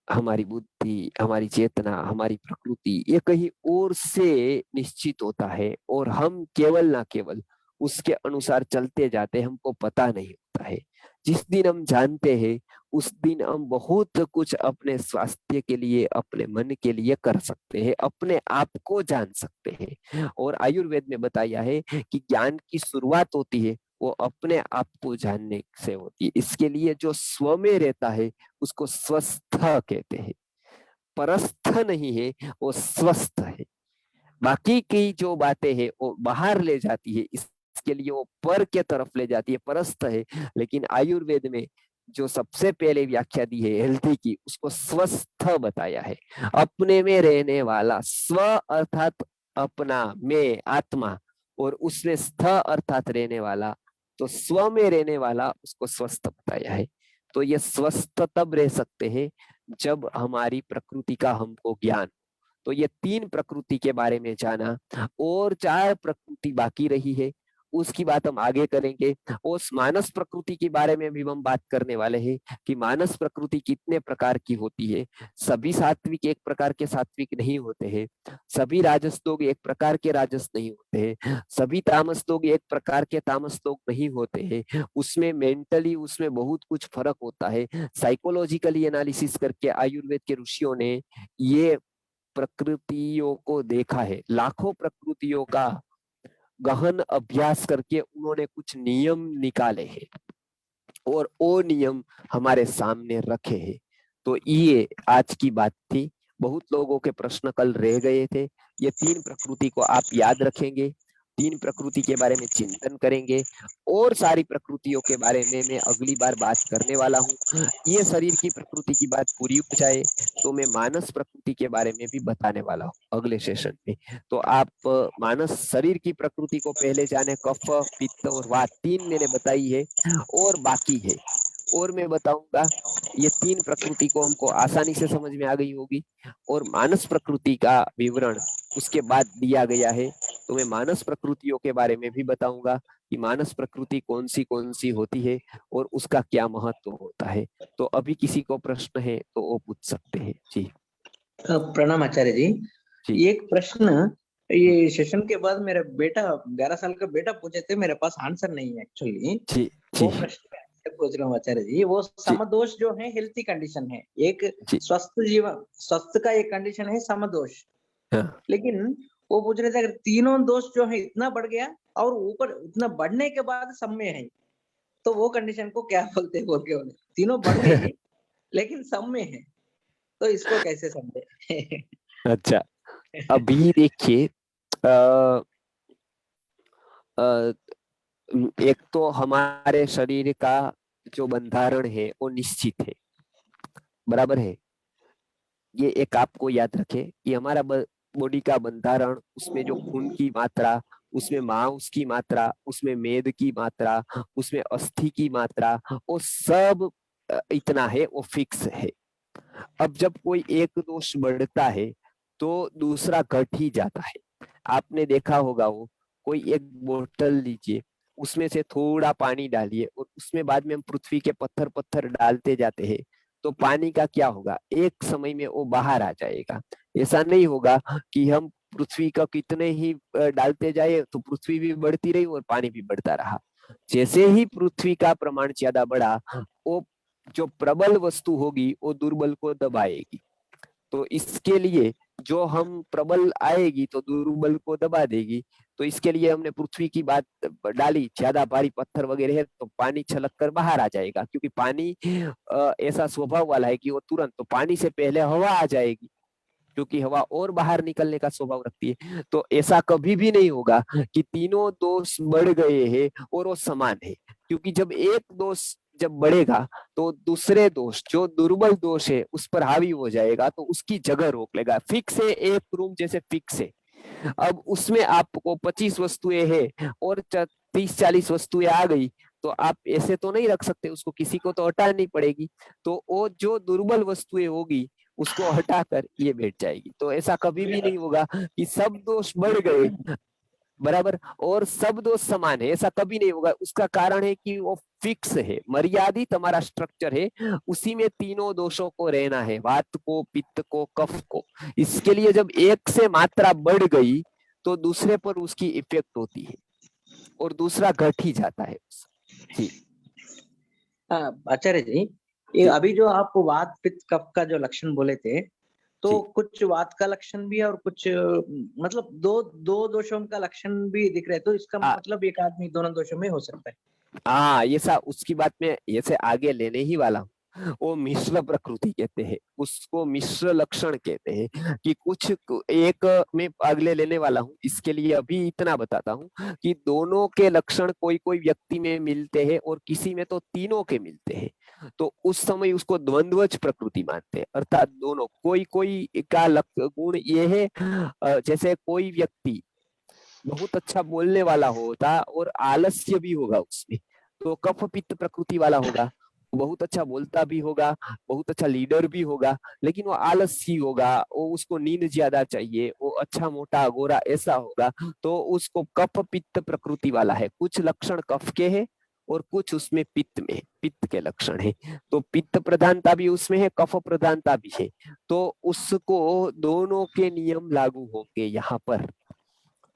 हमारी बुद्धि, हमारी चेतना, हमारी प्रकृति ये कहीं और से निश्चित होता है और हम केवल ना केवल उसके अनुसार चलते जाते हैं, हमको पता नहीं होता है। जिस दिन हम जानते हैं उस दिन हम बहुत कुछ अपने स्वास्थ्य के लिए, अपने मन के लिए कर सकते हैं, अपने आप को जान सकते हैं। और आयुर्वेद में बताया है कि ज्ञान की शुरुआत होती है वो अपने आप को जानने से होती है। इसके लिए जो स्व में रहता है उसको स्वस्थ कहते हैं, परस्थ नहीं है, वो स्वस्थ है। बाकी की जो बातें हैं वो बाहर ले जाती है, इसके लिए वो पर के तरफ ले जाती है, परस्थ है। लेकिन आयुर्वेद में जो सबसे पहले व्याख्या दी है हेल्थी की, उसको स्वस्थ बताया है। अपने में रहने वाला, स्व अर्थात अपना, में आत्मा, और उसमें स्थ अर्थात रहने वाला, तो स्व में रहने वाला उसको स्वस्थ बताया है। तो ये स्वस्थ तब रह सकते हैं जब हमारी प्रकृति का हमको ज्ञान। तो ये 3 प्रकृति के बारे में जाना, और 4 प्रकृति बाकी रही है, उसकी बात हम आगे करेंगे। उस मानस प्रकृति के बारे में भी हम बात करने वाले हैं कि मानस प्रकृति कितने प्रकार की होती है। सभी सात्विक एक प्रकार के सात्विक नहीं होते हैं, सभी राजस लोग एक प्रकार के राजस नहीं होते हैं, सभी तामस लोग एक प्रकार के तामस लोग नहीं होते हैं। उसमें मेंटली उसमें बहुत कुछ फर्क होता है। साइकोलॉजिकली एनालिसिस करके आयुर्वेद के ऋषियों ने ये प्रकृतियों को देखा है, लाखों प्रकृतियों का गहन अभ्यास करके उन्होंने कुछ नियम निकाले हैं और वो नियम हमारे सामने रखे हैं। तो ये आज की बात थी। बहुत लोगों के प्रश्न कल रह गए थे। ये 3 प्रकृति को आप याद रखेंगे, 3 प्रकृति के बारे में चिंतन करेंगे, और सारी प्रकृतियों के बारे में मैं अगली बार बात करने वाला हूँ। ये शरीर की प्रकृति की बात पूरी हो जाए तो मैं मानस प्रकृति के बारे में भी बताने वाला हूँ अगले सेशन में। तो आप मानस शरीर की प्रकृति को पहले जाने, कफ, पित्त और वात 3 मैंने बताई है, और बाकी है और मैं बताऊंगा। ये 3 प्रकृति को हमको आसानी से समझ में आ गई होगी, और मानस प्रकृति का विवरण उसके बाद दिया गया है। तो मैं मानस प्रकृतियों के बारे में भी बताऊंगा कि मानस प्रकृति कौन सी होती है और उसका क्या महत्व होता है। तो अभी किसी को प्रश्न है तो वो पूछ सकते हैं। जी प्रणाम आचार्य जी। जी एक प्रश्न, ये सेशन के बाद मेरा बेटा 11 साल का बेटा पूछे थे, मेरे पास आंसर नहीं है एक्चुअली। जी जी वो प्रश्न मैं आपसे पूछ रहा हूँ आचार्य जी। वो जी समदोष जो है हेल्थी कंडीशन है, एक जी स्वस्थ जीवन, स्वस्थ का एक कंडीशन है समदोष। हाँ। लेकिन वो पूछ रहे थे अगर तीनों दोष जो है इतना बढ़ गया और ऊपर इतना बढ़ने के बाद सब में है, तो वो कंडीशन को क्या बोलते हैं बोल के बोले। तीनों बढ़ गई लेकिन सब में है, तो इसको कैसे समझे? अच्छा, अभी देखिए, अ, अ, एक तो हमारे शरीर का जो बंधारण है वो निश्चित है, बराबर है। ये एक आपको याद रखे कि हमारा बॉडी का बंधारण, उसमें जो खून की मात्रा, उसमें मांस की मात्रा, उसमें मेद की मात्रा, उसमें अस्थि की मात्रा, वो सब इतना है, वो फिक्स है। अब जब कोई एक दोष बढ़ता है तो दूसरा घट ही जाता है। आपने देखा होगा, वो कोई एक बोतल लीजिए, उसमें से थोड़ा पानी डालिए और उसमें बाद में हम पृथ्वी के पत्थर पत्थर डालते जाते हैं, तो पानी का क्या होगा, एक समय में वो बाहर आ जाएगा। ऐसा नहीं होगा कि हम पृथ्वी का कितने ही डालते जाए तो पृथ्वी भी बढ़ती रही और पानी भी बढ़ता रहा। जैसे ही पृथ्वी का प्रमाण ज्यादा बढ़ा, वो जो प्रबल वस्तु होगी वो दुर्बल को दबाएगी। तो इसके लिए जो हम प्रबल आएगी तो दुर्बल को दबा देगी। तो इसके लिए हमने पृथ्वी की बात डाली, ज्यादा भारी पत्थर वगैरह है तो पानी छलक कर बाहर आ जाएगा, क्योंकि पानी ऐसा स्वभाव वाला है कि वो तुरंत, तो पानी से पहले हवा आ जाएगी, क्योंकि हवा और बाहर निकलने का स्वभाव रखती है। तो ऐसा कभी भी नहीं होगा कि तीनों दोष बढ़ गए हैं और वो समान है, क्योंकि जब एक दोष जब बढ़ेगा तो दूसरे दोष, जो दुर्बल दोष है, उस पर हावी हो जाएगा, तो उसकी जगह रोक लेगा। फिक्स है, एक रूम जैसे फिक्स है। अब उसमें आपको 25 वस्तुएं हैं और 30-40 वस्तुएं आ गई, तो आप ऐसे तो नहीं रख सकते उसको, किसी को तो हटानी पड़ेगी। तो वो जो दुर्बल वस्तुएं होगी उसको हटाकर ये बैठ जाएगी। तो ऐसा कभी भी नहीं होगा कि सब दोष बढ़ गए, बराबर, और सब दोष समान है, ऐसा कभी नहीं होगा। उसका कारण है कि वो फिक्स है, मर्यादित हमारा स्ट्रक्चर है, उसी में तीनों दोषों को रहना है, वात को, पित्त को, कफ को। इसके लिए जब एक से मात्रा बढ़ गई तो दूसरे पर उसकी इफेक्ट होती है और दूसरा घट ही जाता है। जी आचार्य जी, ये जी अभी जो आप वात पित्त कफ का जो लक्षण बोले थे, तो जी। कुछ वात का लक्षण भी है और कुछ मतलब दो दो दोषों का लक्षण भी दिख रहे हैं, तो इसका आ, मतलब एक आदमी दोनों दोषों में हो सकता है। हाँ, ये सा उसकी बात में ये से आगे लेने ही वाला हूँ। वो मिश्र प्रकृति कहते हैं, उसको मिश्र लक्षण कहते हैं, कि कुछ एक में अगले लेने वाला हूँ। इसके लिए अभी इतना बताता हूँ कि दोनों के लक्षण कोई कोई व्यक्ति में मिलते हैं और किसी में तो तीनों के मिलते हैं, तो उस समय उसको द्वंद्वज प्रकृति मानते हैं। अर्थात दोनों, कोई कोई का गुण ये है, जैसे कोई व्यक्ति बहुत अच्छा बोलने वाला होता और आलस्य भी होगा उसमें, तो कफ पित्त प्रकृति वाला होगा। बहुत अच्छा बोलता भी होगा, बहुत अच्छा लीडर भी होगा, लेकिन वो आलसी होगा, वो उसको नींद ज्यादा चाहिए, वो अच्छा मोटा गोरा ऐसा होगा, तो उसको कफ पित्त प्रकृति वाला है। कुछ लक्षण कफ के हैं और कुछ उसमें पित्त में, पित्त के लक्षण है। तो पित्त प्रधानता भी उसमें है, कफ प्रधानता भी है, तो उसको दोनों के नियम लागू होंगे यहाँ पर।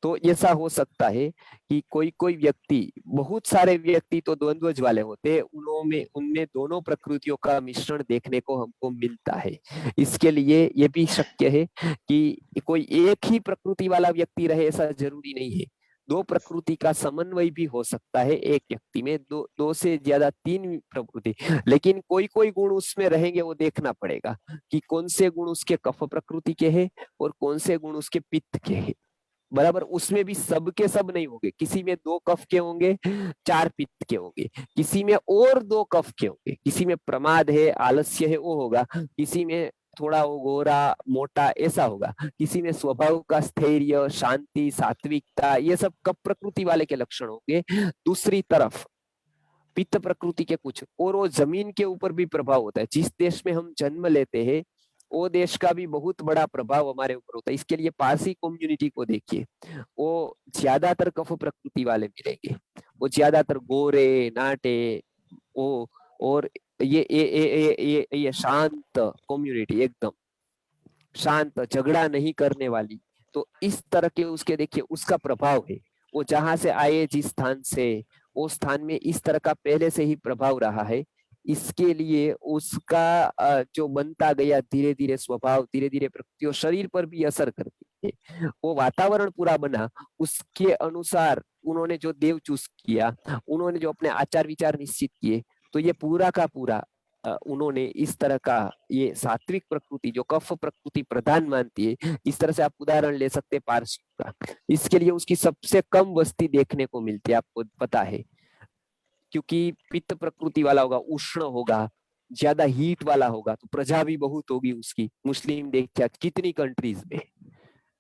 तो ऐसा हो सकता है कि कोई कोई व्यक्ति, बहुत सारे व्यक्ति तो द्वंद्वज वाले होते हैं, उनमें उनमें दोनों प्रकृतियों का मिश्रण देखने को हमको मिलता है। इसके लिए ये भी शक्य है कि कोई एक ही प्रकृति वाला व्यक्ति रहे, ऐसा जरूरी नहीं है। दो प्रकृति का समन्वय भी हो सकता है एक व्यक्ति में, दो से ज्यादा तीन प्रकृति। लेकिन कोई कोई गुण उसमें रहेंगे, वो देखना पड़ेगा कि कौन से गुण उसके कफ प्रकृति के हैं और कौन से गुण उसके पित्त के हैं, बराबर। उसमें भी सब के सब नहीं होंगे, किसी में दो कफ के होंगे, चार पित्त के होंगे, किसी में और दो कफ के होंगे, किसी में प्रमाद है, आलस्य है, वो होगा, किसी में थोड़ा वो गोरा मोटा ऐसा होगा, किसी में स्वभाव का स्थैर्य, शांति, सात्विकता, ये सब कफ प्रकृति वाले के लक्षण होंगे। दूसरी तरफ पित्त प्रकृति के कुछ, और वो जमीन के ऊपर भी प्रभाव होता है। जिस देश में हम जन्म लेते हैं वो देश का भी बहुत बड़ा प्रभाव हमारे ऊपर होता है। इसके लिए पारसी कम्युनिटी को देखिए, वो ज्यादातर कफ प्रकृति वाले मिलेंगे, वो ज्यादातर गोरे नाटे, वो, और ये शांत कम्युनिटी, एकदम शांत, झगड़ा नहीं करने वाली। तो इस तरह के उसके देखिए उसका प्रभाव है, वो जहां से आए, जिस स्थान से, उस स्थान में इस तरह का पहले से ही प्रभाव रहा है। इसके लिए उसका जो बनता गया धीरे धीरे स्वभाव, धीरे धीरे प्रकृति और शरीर पर भी असर करती। है, वो वातावरण पूरा बना, उसके अनुसार उन्होंने जो देव चूज किया, उन्होंने जो अपने आचार विचार निश्चित किए, तो ये पूरा का पूरा उन्होंने इस तरह का, ये सात्विक प्रकृति जो कफ प्रकृति प्रधान मानती है, इस तरह से आप उदाहरण ले सकते हैं पारस का। इसके लिए उसकी सबसे कम वस्ती देखने को मिलती है, आपको पता है, क्योंकि पित्त प्रकृति वाला होगा, उष्ण होगा, ज्यादा हीट वाला होगा, तो प्रजा भी बहुत होगी उसकी। मुस्लिम देखिए कितनी कंट्रीज में,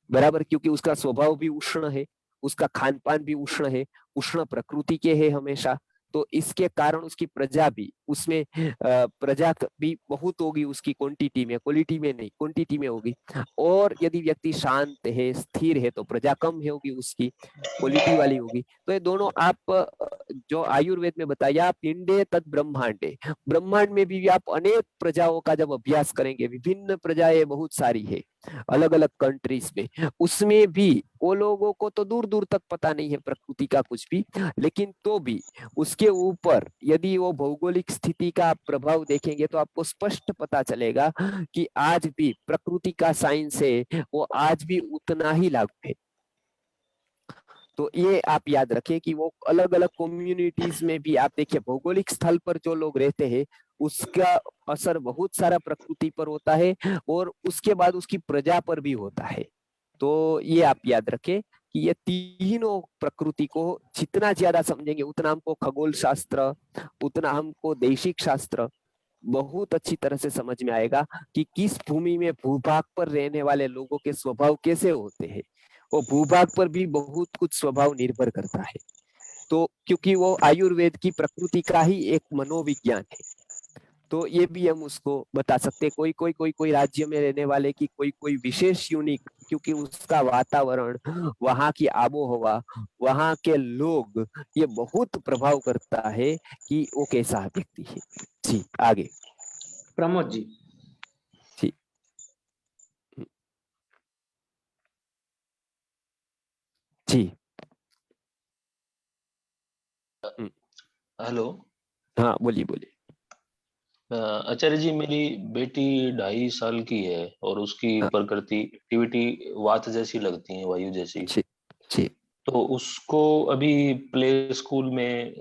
बराबर, क्योंकि उसका स्वभाव भी उष्ण है, उसका खान पान भी उष्ण है, उष्ण प्रकृति के है हमेशा, तो इसके कारण उसकी प्रजा भी, उसमें प्रजा भी बहुत होगी उसकी, क्वांटिटी में, क्वालिटी में नहीं, क्वांटिटी में होगी। और यदि व्यक्ति शांत है, स्थिर है, तो प्रजा कम है होगी उसकी, क्वालिटी वाली होगी। तो ये दोनों आप जो आयुर्वेद में बताया, पिंडे तद ब्रह्मांडे, ब्रह्मांड में भी आप अनेक प्रजाओं का जब अभ्यास करेंगे, विभिन्न प्रजाएं बहुत सारी है अलग अलग कंट्रीज में, उसमें भी वो लोगों को तो दूर दूर तक पता नहीं है प्रकृति का कुछ भी, लेकिन तो भी उसके ऊपर यदि वो भौगोलिक स्थिति का प्रभाव देखेंगे तो आपको स्पष्ट पता चलेगा कि आज भी प्रकृति का साइंस है वो आज भी उतना ही लागू है। तो ये आप याद रखें कि वो अलग अलग कम्युनिटीज में भी आप देखिए, भौगोलिक स्थल पर जो लोग रहते हैं उसका असर बहुत सारा प्रकृति पर होता है, और उसके बाद उसकी प्रजा पर भी होता है। तो ये आप याद रखें कि ये तीनों प्रकृति को जितना ज्यादा समझेंगे, उतना हमको खगोल शास्त्र, उतना हमको दैशिक शास्त्र बहुत अच्छी तरह से समझ में आएगा कि किस भूमि में, भूभाग पर रहने वाले लोगों के स्वभाव कैसे होते हैं। वो भूभाग पर भी बहुत कुछ स्वभाव निर्भर करता है। तो क्योंकि वो आयुर्वेद की प्रकृति का ही एक मनोविज्ञान है, तो ये भी हम उसको बता सकते हैं। कोई राज्य में रहने वाले की कोई विशेष यूनिक, क्योंकि उसका वातावरण, वहां की आबोहवा, वहां के लोग, ये बहुत प्रभाव करता है कि वो कैसा व्यक्ति है। जी आगे प्रमोद जी। जी जी हेलो। हाँ बोलिए बोलिए। आचार्य जी, मेरी बेटी 2.5 साल की है और उसकी हाँ प्रकृति एक्टिविटी वात जैसी लगती है, वायु जैसी। जी जी। तो उसको अभी प्ले स्कूल में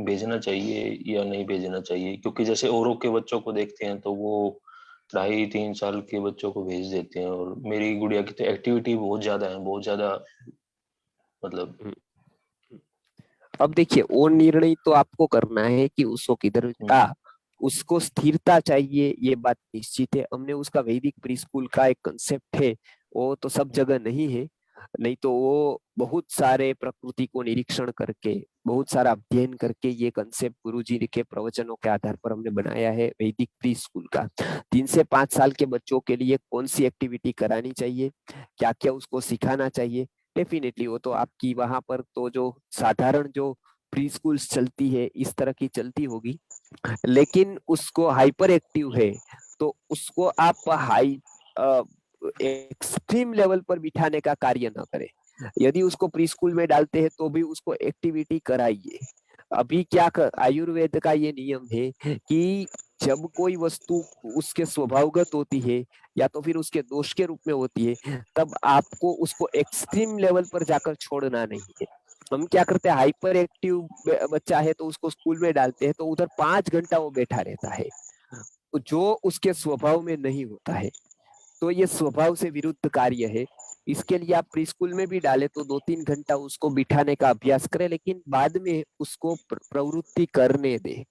भेजना चाहिए या नहीं भेजना चाहिए? क्योंकि जैसे औरों के बच्चों को देखते हैं तो वो 2.5-3 साल के बच्चों को भेज देते हैं, और मेरी गुड़िया की तो एक्टिविटी बहुत ज्यादा है, बहुत ज्यादा, मतलब। अब देखिए, वो निर्णय तो आपको करना है कि उसको किधर का, उसको स्थिरता चाहिए, ये बात निश्चित है। हमने उसका वैदिक प्री स्कूल का एक कंसेप्ट है, वो तो सब जगह नहीं है, नहीं तो वो बहुत सारे प्रकृति को निरीक्षण करके, बहुत सारा अध्ययन करके ये कंसेप्ट गुरुजी के प्रवचनों के आधार पर हमने बनाया है वैदिक प्री स्कूल का। 3 से 5 साल के बच्चों के लिए कौन सी एक्टिविटी करानी चाहिए, क्या क्या उसको सिखाना चाहिए, डेफिनेटली वो तो आपकी वहां पर तो जो साधारण जो प्री स्कूल्स चलती है इस तरह की चलती होगी, लेकिन उसको हाइपर एक्टिव है तो उसको आप हाई एक्सट्रीम लेवल पर बिठाने का कार्य ना करें। यदि उसको प्री स्कूल में डालते हैं तो भी उसको एक्टिविटी कराइए। अभी क्या आयुर्वेद का ये नियम है कि जब कोई वस्तु उसके स्वभावगत होती है या तो फिर उसके दोष के रूप में होती है, तब आपको उसको एक्सट्रीम लेवल पर जाकर छोड़ना नहीं है। हम क्या करते हैं, हाइपर एक्टिव बच्चा है तो उसको स्कूल में डालते हैं तो उधर 5 घंटा वो बैठा रहता है, जो उसके स्वभाव में नहीं होता है। तो ये स्वभाव से विरुद्ध कार्य है। इसके लिए आप प्री स्कूल में भी डाले तो 2-3 घंटा उसको बिठाने का अभ्यास करें, लेकिन बाद में उसको प्रवृत्ति करने दे।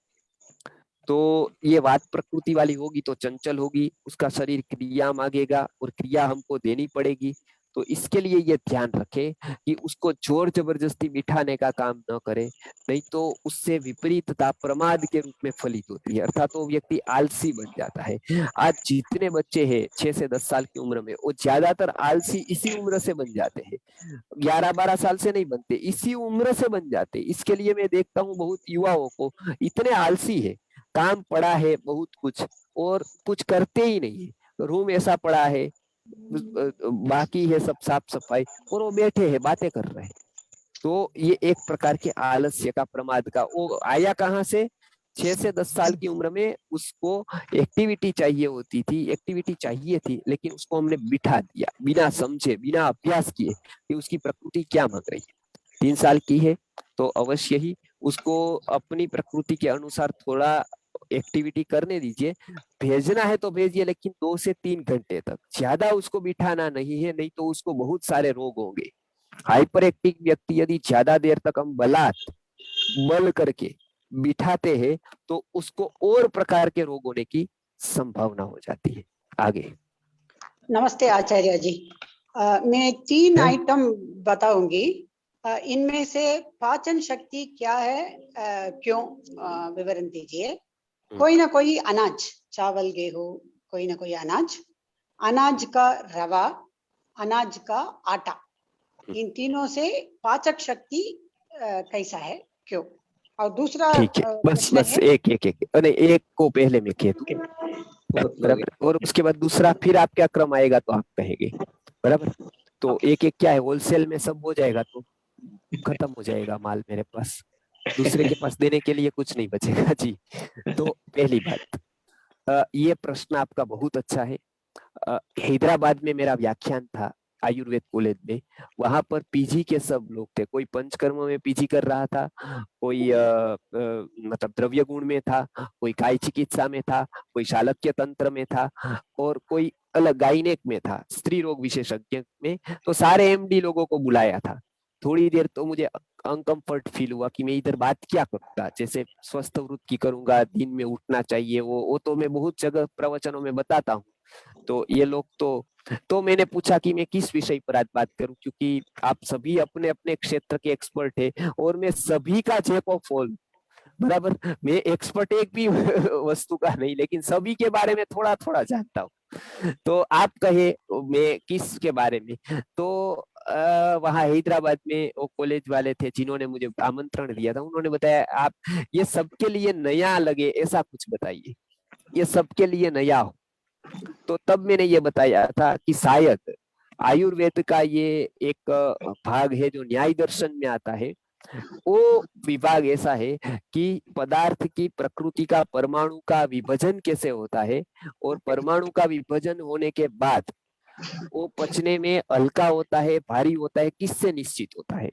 तो ये बात प्रकृति वाली होगी तो चंचल होगी, उसका शरीर क्रिया मांगेगा और क्रिया हमको देनी पड़ेगी। तो इसके लिए ये ध्यान रखें कि उसको जोर जबरदस्ती बिठाने का काम न करे, नहीं तो उससे विपरीतता प्रमाद के रूप में फलित होती है, अर्थात वो व्यक्ति आलसी बन जाता है। आज जितने बच्चे हैं 6 से 10 साल की उम्र में, वो ज्यादातर आलसी इसी उम्र से बन जाते हैं, 11-12 साल से नहीं बनते, इसी उम्र से बन जाते। इसके लिए मैं देखता हूँ बहुत युवाओं को इतने आलसी है, काम पड़ा है बहुत कुछ और कुछ करते ही नहीं है, रूम ऐसा पड़ा है, बाकी है सब साफ सफाई, और वो बैठे हैं बातें कर रहे हैं। तो ये एक प्रकार के आलस्य का, प्रमाद का, वो आया कहाँ से, 6 से 10 साल की उम्र में उसको एक्टिविटी चाहिए होती थी, एक्टिविटी चाहिए थी, लेकिन उसको हमने बिठा दिया बिना समझे, बिना अभ्यास किए कि उसकी प्रकृति क्या मांग रही है। 3 साल की है तो अवश्य ही उसको अपनी प्रकृति के अनुसार थोड़ा एक्टिविटी करने दीजिए। भेजना है तो भेजिए, लेकिन 2 से 3 घंटे तक, ज्यादा उसको बिठाना नहीं है, नहीं तो उसको बहुत सारे रोग होंगे। हाइपर एक्टिव व्यक्ति यदि ज्यादा देर तक हम बल करके बिठाते हैं तो उसको और प्रकार के रोग होने की संभावना हो जाती है। आगे। नमस्ते आचार्य जी। मैं 3 है? आइटम बताऊंगी। इनमें से पाचन शक्ति क्या है, क्यों, विवरण दीजिए। कोई ना कोई अनाज, चावल गेहूं, कोई ना कोई अनाज, अनाज का रवा, अनाज का आटा, इन तीनों से पाचक शक्ति कैसा है, क्यों। और दूसरा ठीक है, बस प्रश्न बस है, एक को पहले मैं कह दूं, बराबर, और उसके बाद दूसरा, फिर आपका क्रम आएगा तो आप कहेंगे, बराबर। तो एक एक क्या है, होलसेल में सब हो जाएगा तो खत्म हो जाएगा माल मेरे पास, दूसरे के पास देने के लिए कुछ नहीं बचेगा जी। तो पहली बात, ये प्रश्न आपका बहुत अच्छा है। हैदराबाद में मेरा व्याख्यान था आयुर्वेद कॉलेज में, वहां पर पीजी के सब लोग थे। कोई पंचकर्म में पीजी कर रहा था, कोई मतलब द्रव्य गुण में था, कोई काय चिकित्सा में था, कोई शालक्य तंत्र में था, और कोई अलग गायनेक में था, स्त्री रोग विशेषज्ञ में। तो सारे एमडी लोगों को बुलाया था। थोड़ी देर तो मुझे अनकंफर्ट फील हुआ कि मैं इधर बात क्या करूंगा, जैसे स्वस्थ वृत्ति करूंगा, दिन में उठना चाहिए, वो तो मैं बहुत जगह प्रवचनों में बताता हूँ। तो ये लोग तो मैंने पूछा कि मैं किस विषय पर आज बात करूं, क्योंकि आप सभी अपने अपने क्षेत्र के एक्सपर्ट हैं और मैं सभी का जैक ऑफ ऑल, बराबर। मैं एक्सपर्ट एक भी वस्तु का नहीं, लेकिन सभी के बारे में थोड़ा थोड़ा जानता हूँ। तो आप कहे मैं किस के बारे में, तो वहाँ हैदराबाद में वो कॉलेज वाले थे जिन्होंने मुझे आमंत्रण दिया था, उन्होंने बताया आप ये सबके लिए नया लगे ऐसा कुछ बताइए, ये सबके लिए नया हो। तो तब मैंने ये बताया था कि शायद आयुर्वेद का ये एक भाग है जो न्याय दर्शन में आता है। वो विभाग ऐसा है कि पदार्थ की प्रकृति का परमाणु का विभाजन कैसे होता है, और परमाणु का विभाजन होने के बाद वो पचने में हल्का होता है, भारी होता है, किससे निश्चित होता है।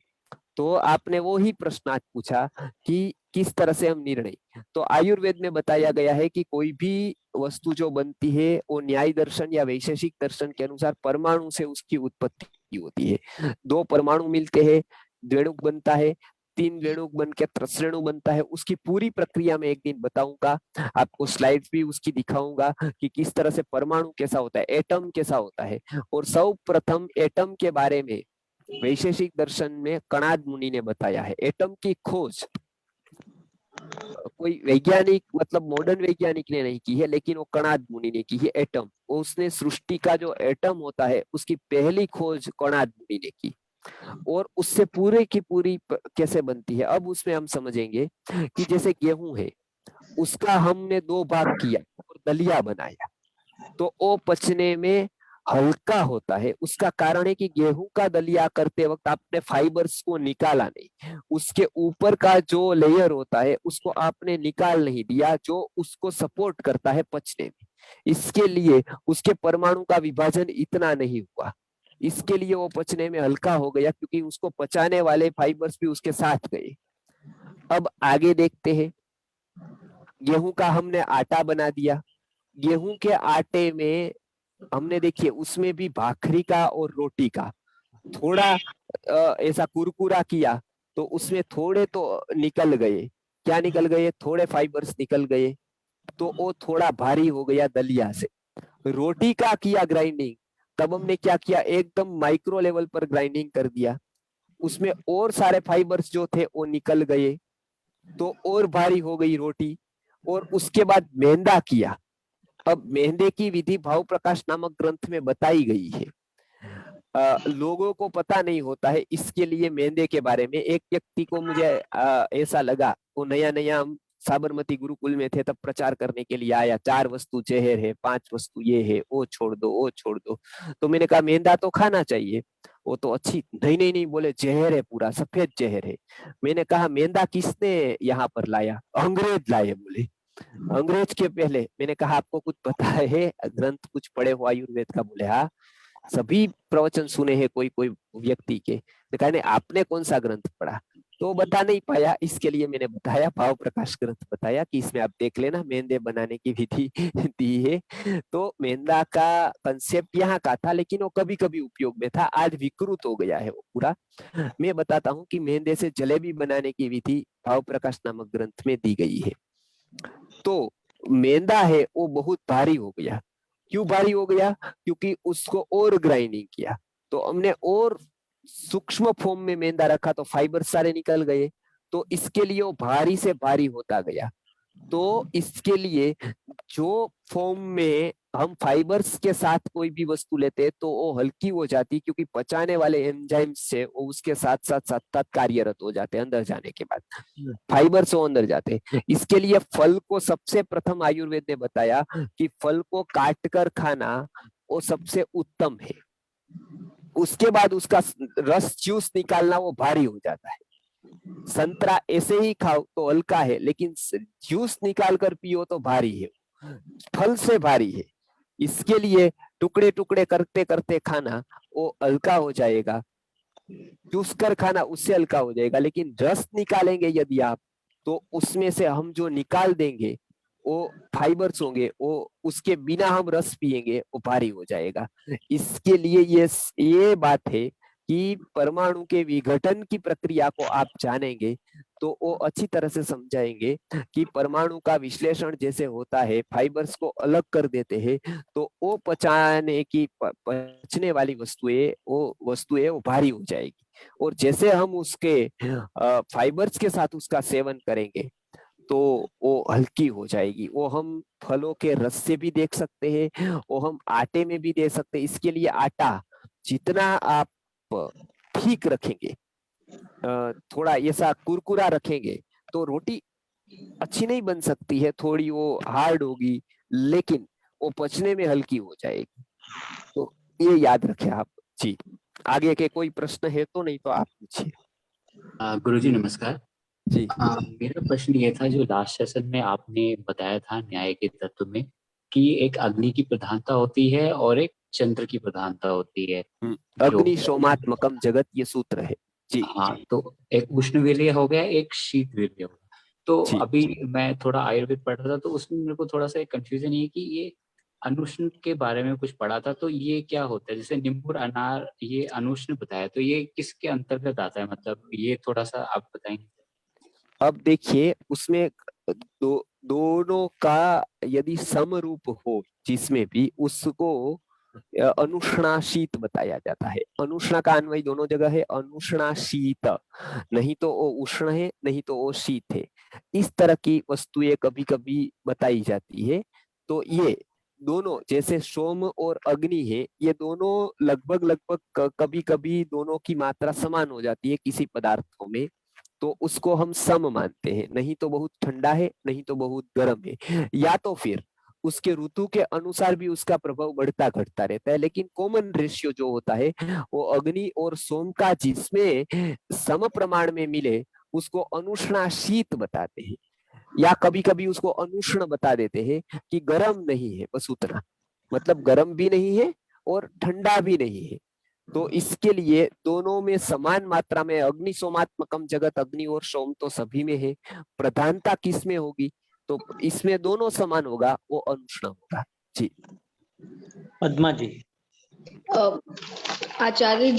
तो आपने वो ही प्रश्न आज पूछा कि किस तरह से हम निर्णय, तो आयुर्वेद में बताया गया है कि कोई भी वस्तु जो बनती है वो न्याय दर्शन या वैशेषिक दर्शन के अनुसार परमाणु से उसकी उत्पत्ति होती है। 2 परमाणु मिलते हैं, द्वेणुक बनता है, 3 द्वेणुक बन के त्रिश्रेणु बनता है। उसकी पूरी प्रक्रिया में एक दिन बताऊंगा आपको, स्लाइड्स भी उसकी दिखाऊंगा कि किस तरह से परमाणु कैसा होता है, एटम कैसा होता है। और सर्वप्रथम एटम के बारे में वैशेषिक दर्शन में कणाद मुनि ने बताया है। एटम की खोज कोई वैज्ञानिक, मतलब मॉडर्न वैज्ञानिक ने नहीं की है, लेकिन वो कणाद मुनि ने की है। एटम, उसने सृष्टि का जो एटम होता है उसकी पहली खोज कणाद मुनि ने की, और उससे पूरे की पूरी कैसे बनती है। अब उसमें हम समझेंगे कि जैसे गेहूं है, उसका हमने 2 भाग किया और दलिया बनाया, तो वो पचने में हल्का होता है। उसका कारण है कि गेहूं का दलिया करते वक्त आपने फाइबर्स को निकाला नहीं, उसके ऊपर का जो लेयर होता है उसको आपने निकाल नहीं दिया, जो उसको सपोर्ट करता है पचने में। इसके लिए उसके परमाणु का विभाजन इतना नहीं हुआ, इसके लिए वो पचने में हल्का हो गया, क्योंकि उसको पचाने वाले फाइबर्स भी उसके साथ गए। अब आगे देखते हैं, गेहूं का हमने आटा बना दिया। गेहूं के आटे में हमने देखिए उसमें भी भाखरी का और रोटी का थोड़ा ऐसा कुरकुरा किया, तो उसमें थोड़े तो निकल गए। क्या निकल गए? थोड़े फाइबर्स निकल गए, तो वो थोड़ा भारी हो गया दलिया से। रोटी का किया ग्राइंडिंग, तब हमने क्या किया, एकदम माइक्रो लेवल पर ग्राइंडिंग कर दिया, उसमें और सारे फाइबर्स जो थे वो निकल गए, तो और भारी हो गई रोटी। और उसके बाद मेंदा किया। अब मेहंदे की विधि भाव प्रकाश नामक ग्रंथ में बताई गई है। लोगों को पता नहीं होता है, इसके लिए मेहंदे के बारे में एक व्यक्ति को मुझे ऐसा लगा, वो नया नया हम साबरमती गुरुकुल में थे तब प्रचार करने के लिए आया, 4 वस्तु जहर है, 5 वस्तु ये है, वो छोड़ दो, वो छोड़ दो। तो मैंने कहा मेंदा तो खाना चाहिए। वो तो अच्छी, नहीं नहीं नहीं बोले, जहर है, पूरा सफेद जहर है। मैंने कहा मेंदा किसने यहाँ पर लाया? अंग्रेज लाए बोले। अंग्रेज के पहले। मैंने कहा आपको कुछ पता है, ग्रंथ कुछ पढ़े हो आयुर्वेद का? बोले हाँ, सभी प्रवचन सुने हैं कोई कोई व्यक्ति के। कहा नहीं, आपने कौन सा ग्रंथ पढ़ा? तो बता नहीं पाया, इसके लिए मैंने बताया, भाव प्रकाश ग्रंथ बताया कि इसमें आप देख लेना, मेंदे बनाने की विधि दी है। तो मेंदा का कंसेप्ट यहाँ का था, लेकिन वो कभी कभी उपयोग में था, आज विकृत हो गया है वो पूरा। मैं बताता हूँ कि मेंदे से जलेबी बनाने की विधि भाव प्रकाश नामक ग्रंथ में दी गई है। तो मेंदा है वो बहुत भारी हो गया। क्यों भारी हो गया? क्योंकि उसको और ग्राइंडिंग किया, तो हमने और सूक्ष्म फॉर्म में मेंदा रखा तो फाइबर सारे निकल गए, तो इसके लिए वो भारी से भारी होता गया। तो इसके लिए जो फॉर्म में हम फाइबर्स के साथ कोई भी वस्तु लेते तो वो हल्की हो जाती, क्योंकि पचाने वाले एंजाइम्स से वो उसके साथ साथ साथ कार्यरत हो जाते अंदर जाने के बाद, फाइबर्स वो अंदर जाते। इसके लिए फल को सबसे प्रथम आयुर्वेद ने बताया कि फल को काट कर खाना वो सबसे उत्तम है। उसके बाद उसका रस जूस निकालना वो भारी हो जाता है। संतरा ऐसे ही खाओ तो हल्का है, लेकिन जूस निकाल कर पियो तो भारी है, फल से भारी है। इसके लिए टुकड़े टुकड़े करते करते खाना वो हल्का हो जाएगा, चूस कर खाना उससे हल्का हो जाएगा। लेकिन रस निकालेंगे यदि आप, तो उसमें से हम जो निकाल देंगे वो फाइबर्स होंगे, वो उसके बिना हम रस पिएंगे वो भारी हो जाएगा। इसके लिए ये बात है कि परमाणु के विघटन की प्रक्रिया को आप जानेंगे तो वो अच्छी तरह से समझाएंगे कि परमाणु का विश्लेषण जैसे होता है, फाइबर्स को अलग कर देते हैं, तो वो पचाने की पचने वाली वस्तुएं वो भारी हो जाएगी। और जैसे हम उसके फाइबर्स के साथ उसका सेवन करेंगे तो वो हल्की हो जाएगी। वो हम फलों के रस से भी देख सकते हैं, वो हम आटे में भी दे सकते हैं। इसके लिए आटा जितना आप ठीक रखेंगे, थोड़ा ऐसा कुरकुरा रखेंगे, तो रोटी अच्छी नहीं बन सकती है, थोड़ी वो हार्ड होगी, लेकिन वो पचने में हल्की हो जाएगी। तो ये याद रखें आप जी। आगे के कोई प्रश्न है तो, नहीं तो आप पूछिए। गुरुजी नमस्कार जी। मेरा प्रश्न ये था, जो लास्ट सेशन में आपने बताया था न्याय के तत्व में कि एक अग्नि की प्रधानता होती है और एक चंद्र की प्रधानता होती है। अग्नि सोमात्मकम जगत, ये सूत्र है जी। हाँ, तो एक उष्णवीर्य हो गया, एक शीतवीर्य हो गया। तो अभी मैं थोड़ा आयुर्वेद पढ़ रहा था, तो उसमें मेरे को थोड़ा सा कंफ्यूजन ये कि ये अनुष्ण के बारे में कुछ पढ़ा था, तो ये क्या होता है? जैसे नींबू अनार ये अनुष्ण बताया, तो ये किसके अंतर्गत आता है? मतलब ये थोड़ा सा आप बताएंगे। अब देखिए, उसमें दोनों का यदि समरूप हो जिसमें भी, उसको अनुष्णाशीत बताया जाता है। अनुष्णा का अन्वय दोनों जगह है, अनुष्णाशीत, नहीं तो वो उष्ण है, नहीं तो वो शीत है। इस तरह की वस्तुएं कभी कभी बताई जाती है। तो ये दोनों, जैसे सोम और अग्नि है, ये दोनों लगभग कभी कभी दोनों की मात्रा समान हो जाती है किसी पदार्थों में, तो उसको हम सम मानते हैं। नहीं तो बहुत ठंडा है, नहीं तो बहुत गर्म है, या तो फिर उसके ऋतु के अनुसार भी उसका प्रभाव बढ़ता घटता रहता है। लेकिन कॉमन रेशियो जो होता है वो अग्नि और सोम का, जिसमें सम प्रमाण में मिले उसको अनुष्णाशीत बताते हैं, या कभी कभी उसको अनुष्ण बता देते हैं कि गर्म नहीं है, बस उतना, मतलब गर्म भी नहीं है और ठंडा भी नहीं है। तो इसके लिए दोनों में समान मात्रा में, अग्नि सोमात्मकम जगत, अग्नि और सोम तो सभी में है, प्रधानता किस में होगी? तो इसमें दोनों समान होगा, वो अनुष्ण होगा जी। पद्मा जी। आचार्य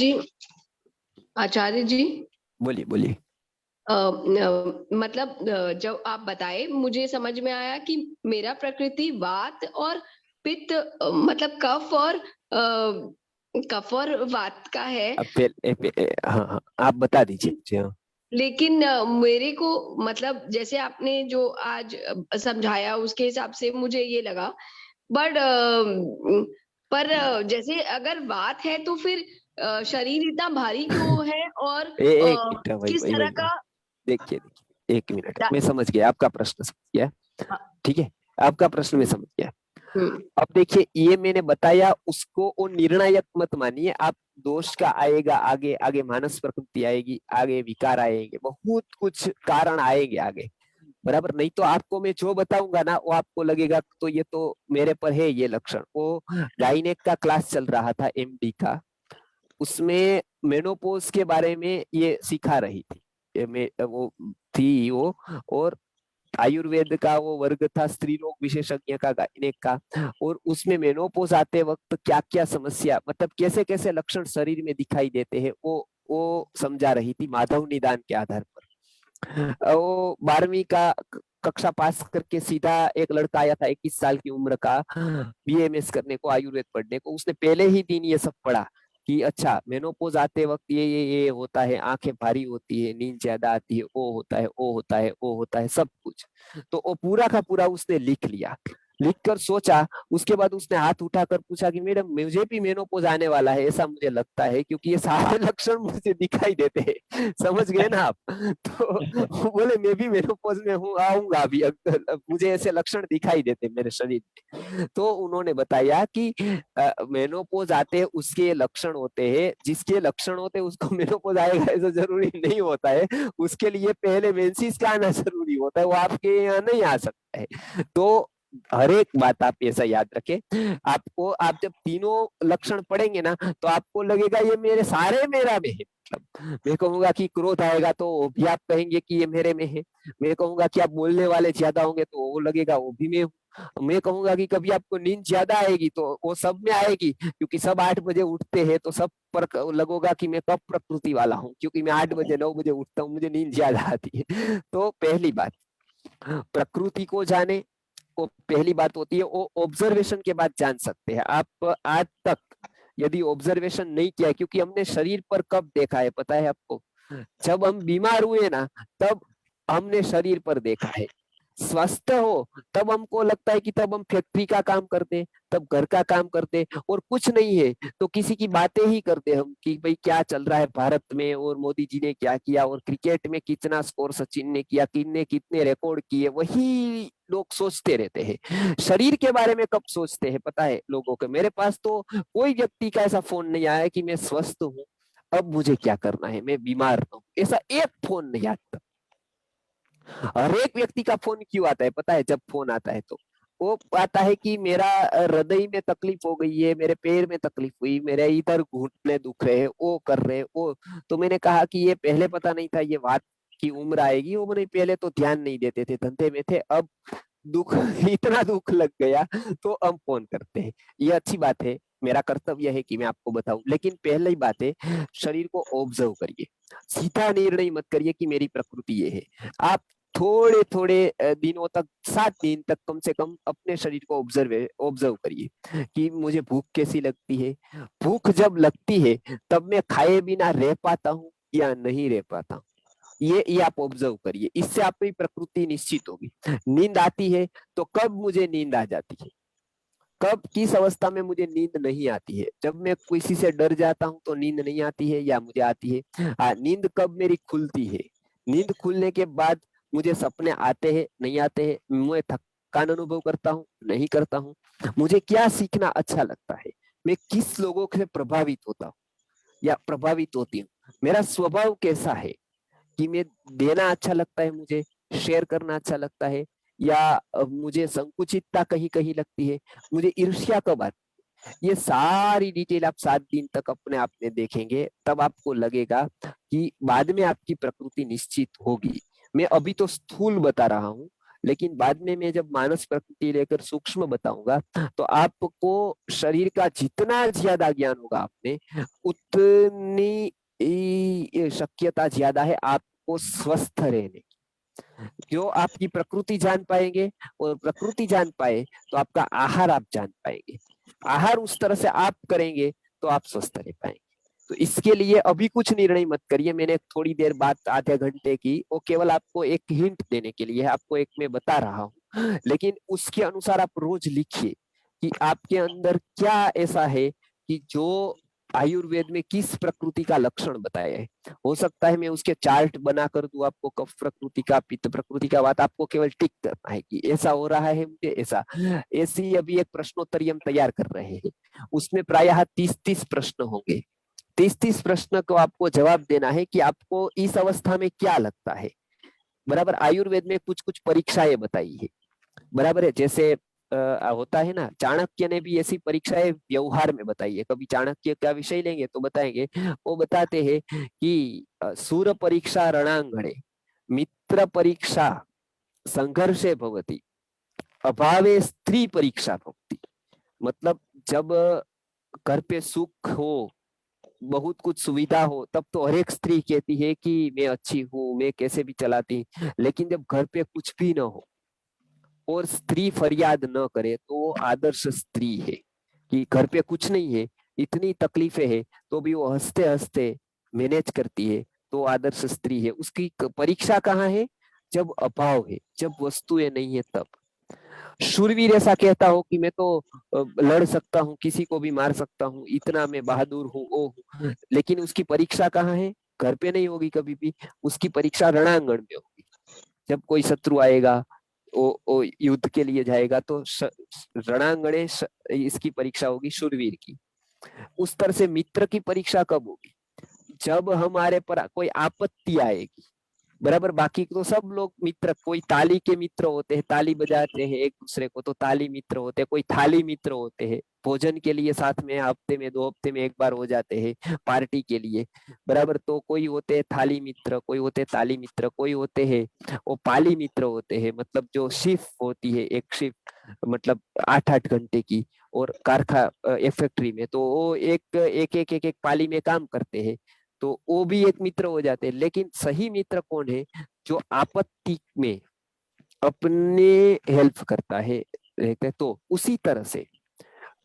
जी बोलिए बोलिए। मतलब जब आप बताए मुझे समझ में आया कि मेरा प्रकृति वात और पित्त, मतलब कफ और वात का है। हाँ, आप बता दीजिए मुझे। हाँ। लेकिन मेरे को, मतलब जैसे आपने जो आज समझाया उसके हिसाब से मुझे ये लगा, बट पर जैसे अगर बात है तो फिर शरीर इतना भारी क्यों है? और किस तरह का? देखिए एक मिनट, मैं समझ गया आपका प्रश्न, समझ गया, ठीक है, आपका प्रश्न मैं समझ गया। अब देखिए, ये मैंने बताया, उसको वो निर्णायक मत मानिए आप। दोष का आएगा आगे, आगे मानस प्रकृति आएगी, आगे विकार आएंगे, बहुत कुछ कारण आएंगे आगे, बराबर। नहीं तो आपको मैं जो बताऊंगा ना, वो आपको लगेगा तो ये तो मेरे पर है ये लक्षण। वो गाइनेक का क्लास चल रहा था एमडी का, उसमें मेनोपोज के बारे में ये सिखा रही थी, वो थी वो, और आयुर्वेद का वो वर्ग था, स्त्री रोग विशेषज्ञ का, गायनेक का, और उसमें मेनोपोज आते वक्त क्या क्या समस्या, मतलब कैसे कैसे लक्षण शरीर में दिखाई देते हैं, वो समझा रही थी माधव निदान के आधार पर। वो 12वीं का कक्षा पास करके सीधा एक लड़का आया था 21 साल की उम्र का, बीएमएस करने को, आयुर्वेद पढ़ने को। उसने पहले ही दिन ये सब पढ़ा कि अच्छा मेनोपोज आते वक्त ये होता है, आंखें भारी होती है, नींद ज्यादा आती है, वो होता है, वो होता है, वो होता है, सब कुछ। तो वो पूरा का पूरा उसने लिख लिया, लिख कर सोचा। उसके बाद उसने हाथ उठाकर पूछा कि मैडम मुझे भी मेनोपोज आने वाला है, ऐसा मुझे लगता है, क्योंकि ये सारे लक्षण मुझे दिखाई देते हैं, समझ गए ना आप। तो बोले मैं भी मेनोपोज में हूँ, आऊंगा अभी, मुझे ऐसे लक्षण दिखाई देते मेरे शरीर में। तो उन्होंने बताया कि मेनोपोज आते हैं उसके लक्षण होते हैं, जिसके लक्षण होते हैं उसको मेनोपोज आएगा ऐसा जरूरी नहीं होता है, उसके लिए पहले मेंसेस का आना जरूरी होता है, वो आपके यहाँ नहीं आ सकता है। तो हर एक बात आप ऐसा याद रखें, आपको, आप जब तीनों लक्षण पढ़ेंगे ना, तो आपको लगेगा ये मेरे सारे मेरा में है। मतलब मैं कहूंगा कि क्रोध आएगा तो वो भी आप कहेंगे कि ये मेरे में है। मैं कहूंगा कि आप बोलने वाले ज्यादा होंगे तो वो लगेगा वो भी मैं हूँ। मैं कहूंगा कि कभी आपको नींद ज्यादा आएगी तो वो सब में आएगी, क्योंकि सब 8 बजे उठते हैं, तो सब पर लगेगा कि मैं कब प्रकृति वाला हूँ, क्योंकि मैं 8 बजे 9 बजे उठता हूँ, मुझे नींद ज्यादा आती है। तो पहली बात, प्रकृति को जाने, वो पहली बात होती है, वो ऑब्जर्वेशन के बाद जान सकते हैं आप। आज तक यदि ऑब्जर्वेशन नहीं किया, क्योंकि हमने शरीर पर कब देखा है पता है आपको? जब हम बीमार हुए ना, तब हमने शरीर पर देखा है। स्वस्थ हो तब हमको लगता है कि तब हम फैक्ट्री का काम करते, तब घर का काम करते, और कुछ नहीं है तो किसी की बातें ही करते हम कि भाई क्या चल रहा है भारत में, और मोदी जी ने क्या किया, और क्रिकेट में कितना स्कोर सचिन ने किया, किन्ने कितने रिकॉर्ड किए, वही लोग सोचते रहते हैं। शरीर के बारे में कब सोचते हैं पता है लोगों के? मेरे पास तो कोई व्यक्ति का ऐसा फोन नहीं आया कि मैं स्वस्थ हूँ, अब मुझे क्या करना है, मैं बीमार हूँ, ऐसा एक फोन नहीं आता। हर एक व्यक्ति का फोन क्यों आता है पता है? जब फोन आता है तो वो आता है कि मेरा हृदय में तकलीफ हो गई है, मेरे पैर में तकलीफ हुई, मेरे इधर घुटने दुख रहे हैं, वो कर रहे हैं वो। तो मैंने कहा कि ये पहले पता नहीं था, ये बात की उम्र आएगी। वो मैंने पहले तो ध्यान नहीं देते थे, धंधे में थे, अब दुख इतना दुख लग गया तो हम फोन करते हैं। ये अच्छी बात है, मेरा कर्तव्य है कि मैं आपको बताऊं, लेकिन पहली बात है शरीर को ऑब्जर्व करिए, सीधा निर्णय मत करिए कि मेरी प्रकृति ये है। आप थोड़े थोड़े दिनों तक, 7 दिन तक कम से कम अपने शरीर को ऑब्जर्व करिए कि मुझे भूख कैसी लगती है। भूख जब लगती है तब मैं खाए बिना रह पाता हूँ या नहीं रह पाता हूँ, ये आप ऑब्जर्व करिए, इससे आपकी प्रकृति निश्चित होगी। नींद आती है तो कब मुझे नींद आ जाती है, कब किस अवस्था में मुझे नींद नहीं आती है? जब मैं किसी से डर जाता हूं तो नींद नहीं आती है या मुझे आती है? नींद कब मेरी खुलती है? नींद खुलने के बाद मुझे सपने आते हैं नहीं आते हैं? मैं थकान अनुभव करता हूँ नहीं करता हूँ? मुझे क्या सीखना अच्छा लगता है? मैं किस लोगों से प्रभावित होता हूँ या प्रभावित होती हूँ? मेरा स्वभाव कैसा है कि मैं देना अच्छा लगता है, मुझे शेयर करना अच्छा लगता है, या मुझे संकुचितता कहीं कहीं लगती है, मुझे ईर्ष्या कब आती है? ये सारी डिटेल आप 7 दिन तक अपने आप में देखेंगे, तब आपको लगेगा कि बाद में आपकी प्रकृति निश्चित होगी। मैं अभी तो स्थूल बता रहा हूँ, लेकिन बाद में मैं जब मानस प्रकृति लेकर सूक्ष्म बताऊंगा तो आपको शरीर का जितना ज्यादा ज्ञान होगा आपने, उतनी शक्यता ज्यादा है आपको स्वस्थ रहने की। जो आपकी प्रकृति जान पाएंगे और प्रकृति जान पाए तो आपका आहार आप जान पाएंगे, आहार उस तरह से आप करेंगे तो आप स्वस्थ रह पाएंगे। तो इसके लिए अभी कुछ निर्णय मत करिए, मैंने थोड़ी देर बात आधे घंटे की, वो केवल आपको एक हिंट देने के लिए, आपको एक मैं बता रहा हूँ, लेकिन उसके अनुसार आप रोज लिखिए कि आपके अंदर क्या ऐसा है कि जो आयुर्वेद में किस प्रकृति का लक्षण बताया है। हो सकता है मैं उसके चार्ट बना कर दूं आपको, कफ प्रकृति का, पित्त प्रकृति का, बात आपको केवल टिक करना है कि ऐसा हो रहा है मुझे ऐसा। ऐसी अभी एक प्रश्नोत्तरी हम तैयार कर रहे हैं, उसमें प्रायः 30 प्रश्न होंगे। 30 प्रश्न को आपको जवाब देना है कि आपको इस अवस्था में क्या लगता है। बराबर, आयुर्वेद में कुछ कुछ परीक्षाएं बताई है, बराबर है। जैसे होता है ना, चाणक्य ने भी ऐसी परीक्षाएं व्यवहार में बताई है। कभी चाणक्य का विषय लेंगे तो बताएंगे, वो बताते हैं कि सूर परीक्षा रणांगणे, मित्र परीक्षा संघर्षे भवति, अभावे स्त्री परीक्षा भवति। मतलब जब घर पे सुख हो, बहुत कुछ सुविधा हो, तब तो हर एक स्त्री कहती है कि मैं अच्छी हूँ, मैं कैसे भी चलाती। लेकिन जब घर पे कुछ भी न हो और स्त्री फरियाद न करे तो वो आदर्श स्त्री है। कि घर पे कुछ नहीं है, इतनी तकलीफें है, तो भी वो हंसते हंसते मैनेज करती है, तो आदर्श स्त्री है। उसकी परीक्षा कहाँ है? जब अभाव है, जब वस्तुएं नहीं है तब। शूरवीर ऐसा कहता हो कि मैं तो लड़ सकता हूँ, किसी को भी मार सकता हूँ, इतना मैं बहादुर हूँ, ओ हूँ। लेकिन उसकी परीक्षा कहाँ है? घर पे नहीं होगी कभी भी, उसकी परीक्षा रणांगण में होगी। जब कोई शत्रु आएगा, वो युद्ध के लिए जाएगा, तो रणांगणे इसकी परीक्षा होगी शूरवीर की। उस तरह से मित्र की परीक्षा कब होगी? जब हमारे पर कोई आपत्ति आएगी, बराबर। बाकी तो सब लोग मित्र, कोई ताली के मित्र होते हैं, ताली बजाते हैं एक दूसरे को, तो ताली मित्र होते हैं। कोई थाली मित्र होते हैं, भोजन के लिए साथ में हफ्ते में 2 हफ्ते में एक बार हो जाते हैं पार्टी के लिए, बराबर। तो कोई होते हैं थाली मित्र, कोई होते हैं ताली मित्र, कोई होते हैं वो पाली मित्र होते हैं। मतलब जो शिफ्ट होती है, एक शिफ्ट मतलब 8-8 घंटे की, और कारखाना फैक्ट्री में तो वो एक पाली में काम करते हैं, तो वो भी एक मित्र हो जाते हैं। लेकिन सही मित्र कौन है? जो आपत्ति में अपने हेल्प करता है, रहते। तो उसी तरह से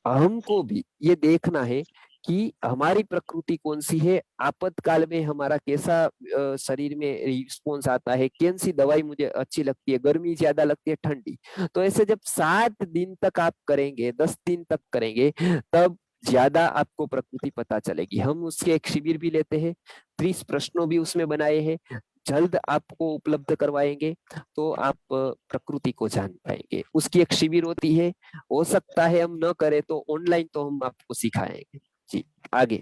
हमको भी ये देखना है कि हमारी प्रकृति कौन सी है, आपातकाल में हमारा कैसा शरीर में रिस्पॉन्स आता है, कौन सी दवाई मुझे अच्छी लगती है, गर्मी ज्यादा लगती है, ठंडी। तो ऐसे जब 7 दिन तक आप करेंगे, 10 दिन तक करेंगे, तब ज्यादा आपको प्रकृति पता चलेगी। हम उसके एक शिविर भी लेते हैं, 30 प्रश्नों भी उसमें बनाए हैं, जल्द आपको उपलब्ध करवाएंगे, तो आप प्रकृति को जान पाएंगे। उसकी एक शिविर होती है, हो सकता है हम न करें तो ऑनलाइन तो हम आपको सिखाएंगे। जी आगे।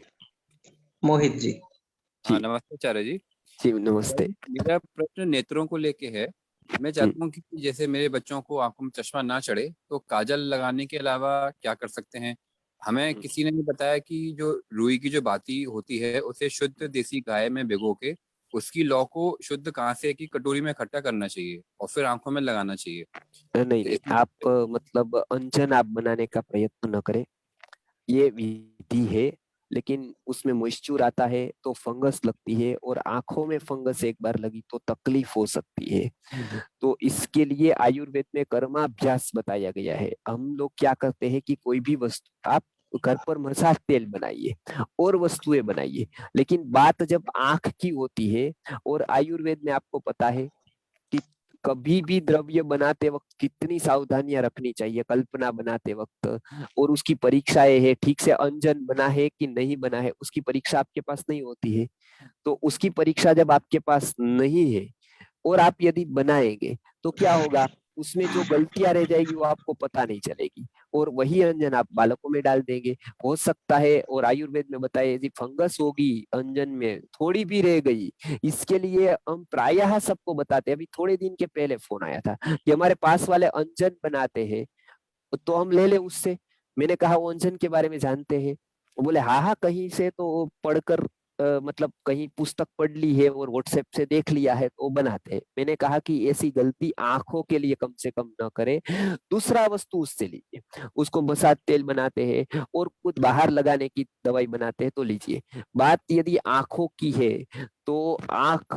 मोहित जी। जी नमस्ते आचार्य जी। जी नमस्ते। मेरा प्रश्न नेत्रों को लेके है। मैं चाहता हूँ कि जैसे मेरे बच्चों को आंखों में चश्मा ना चढ़े, तो काजल लगाने के अलावा क्या कर सकते हैं? हमें किसी ने भी बताया कि जो रुई की जो बाती होती है, उसे शुद्ध देसी गाय में भिगो के उसकी लौ को शुद्ध कांसे की कटोरी में इकट्ठा करना चाहिए और फिर आंखों में लगाना चाहिए। नहीं नहीं, आप मतलब अंजन आप बनाने का प्रयत्न न करें। ये विधि है, लेकिन उसमें मॉइस्चर आता है तो फंगस लगती है, और आंखों में फंगस एक बार लगी तो तकलीफ हो सकती है। तो इसके लिए आयुर्वेद में कर्माभ्यास बताया गया है। हम लोग क्या करते हैं कि कोई भी वस्तु आप घर पर मसाज तेल बनाइए और वस्तुएं बनाइए, लेकिन बात जब आंख की होती है, और आयुर्वेद में आपको पता है कि कभी भी द्रव्य बनाते वक्त कितनी सावधानियां रखनी चाहिए, कल्पना बनाते वक्त। और उसकी परीक्षाएं है, ठीक से अंजन बना है कि नहीं बना है, उसकी परीक्षा आपके पास नहीं होती है। तो उसकी परीक्षा जब आपके पास नहीं है और आप यदि बनाएंगे, तो क्या होगा? उसमें जो गलतियां रह जाएगी वो आपको पता नहीं चलेगी, और वही अंजन आप बालकों में डाल देंगे। हो सकता है, और आयुर्वेद में बताया, यदि फंगस होगी अंजन में, थोड़ी भी रह गई, इसके लिए हम प्रायः सबको बताते हैं। अभी थोड़े दिन के पहले फोन आया था कि हमारे पास वाले अंजन बनाते हैं, तो हम ले ले उससे। मैंने कहा वो अंजन के बारे में जानते हैं? वो बोले हाँ हाँ, कहीं से तो पढ़कर मतलब कहीं पुस्तक पढ़ ली है और व्हाट्सएप से देख लिया है तो बनाते हैं। मैंने कहा कि ऐसी गलती आंखों के लिए कम से कम न करें। दूसरा वस्तु उससे लीजिए, उसको मसाज तेल बनाते हैं और कुछ बाहर लगाने की दवाई बनाते हैं तो लीजिए। बात यदि आंखों की है, तो आंख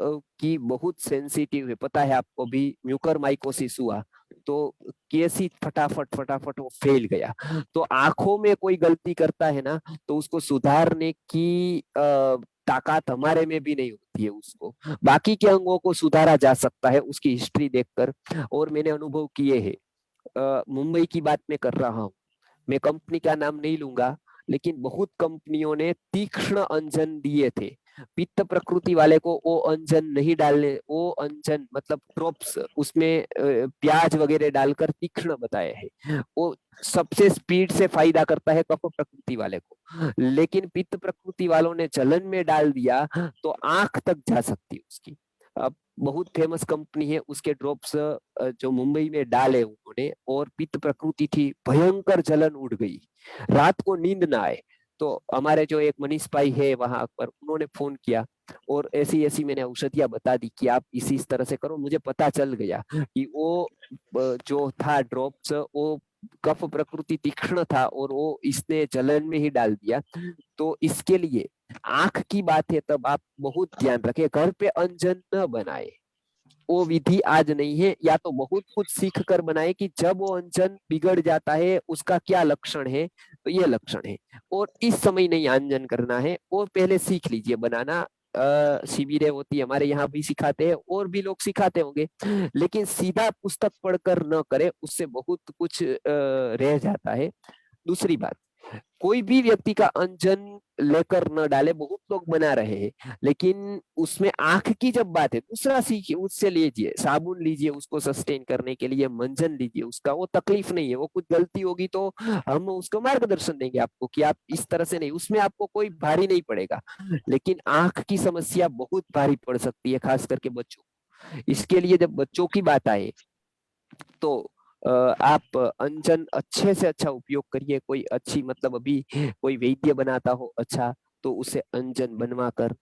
की बहुत सेंसिटिव है, पता है आपको भी। म्यूकरमाइकोसिस हुआ तो कैसी फटाफट वो फैल गया। तो आंखों में कोई गलती करता है ना, तो उसको सुधारने की ताकत हमारे में भी नहीं होती है। उसको बाकी के अंगों को सुधारा जा सकता है उसकी हिस्ट्री देखकर, और मैंने अनुभव किए हैं। मुंबई की बात मैं कर रहा हूँ, मैं कंपनी का नाम नहीं लूंगा, लेकिन बहुत कंपनियों ने तीक्ष्ण अंजन दिए थे। पित्त प्रकृति वाले को वो अंजन नहीं डालने, वो अंजन मतलब ड्रॉप्स उसमें प्याज वगैरह डालकर तीक्ष्ण बताए हैं। वो सबसे स्पीड से फायदा करता है कफ प्रकृति वाले को, लेकिन पित्त प्रकृति वालों ने जलन में डाल दिया तो आंख तक जा सकती है उसकी। अब बहुत फेमस कंपनी है, उसके ड्रॉप्स जो मुंबई में डाले उन्होंने, और पित्त प्रकृति थी, भयंकर जलन उड़ गई, रात को नींद ना आए। तो हमारे जो एक मनीष भाई है वहां पर, उन्होंने फोन किया और ऐसी ऐसी मैंने औषधियां बता दी कि आप इस तरह से करो। मुझे पता चल गया कि वो जो था ड्रॉप्स वो कफ प्रकृति तीक्ष्ण था और वो इसने जलन में ही डाल दिया। तो इसके लिए आंख की बात है तब आप बहुत ध्यान रखें, घर पे अंजन न बनाए। वो विधि आज नहीं है, या तो बहुत कुछ सीख कर बनाए कि जब वो अंजन बिगड़ जाता है उसका क्या लक्षण है, तो ये लक्षण है, और इस समय नहीं अंजन करना है, वो पहले सीख लीजिए बनाना। शिविरें होती है हमारे यहाँ भी सिखाते हैं, और भी लोग सिखाते होंगे, लेकिन सीधा पुस्तक पढ़कर न करे, उससे बहुत कुछ रह जाता है। दूसरी बात, कोई भी व्यक्ति का अंजन लेकर न डाले, बहुत लोग बना रहे हैं, लेकिन उसमें आंख की जब बात है, दूसरा सीखिए, उससे लीजिए, साबुन लीजिए उसको सस्टेन करने के लिए, मंजन लीजिए उसका, वो तकलीफ नहीं है। वो कुछ गलती होगी तो हम उसको मार्गदर्शन देंगे आपको कि आप इस तरह से नहीं, उसमें आपको कोई भारी नहीं पड़ेगा। लेकिन आंख की समस्या बहुत भारी पड़ सकती है, खास करके बच्चों को। इसके लिए जब बच्चों की बात आए तो आप अंजन अच्छे से अच्छा उपयोग करिए। कोई अच्छी मतलब अभी कोई वैद्य बनाता हो अच्छा, तो उसे अंजन बनवा कर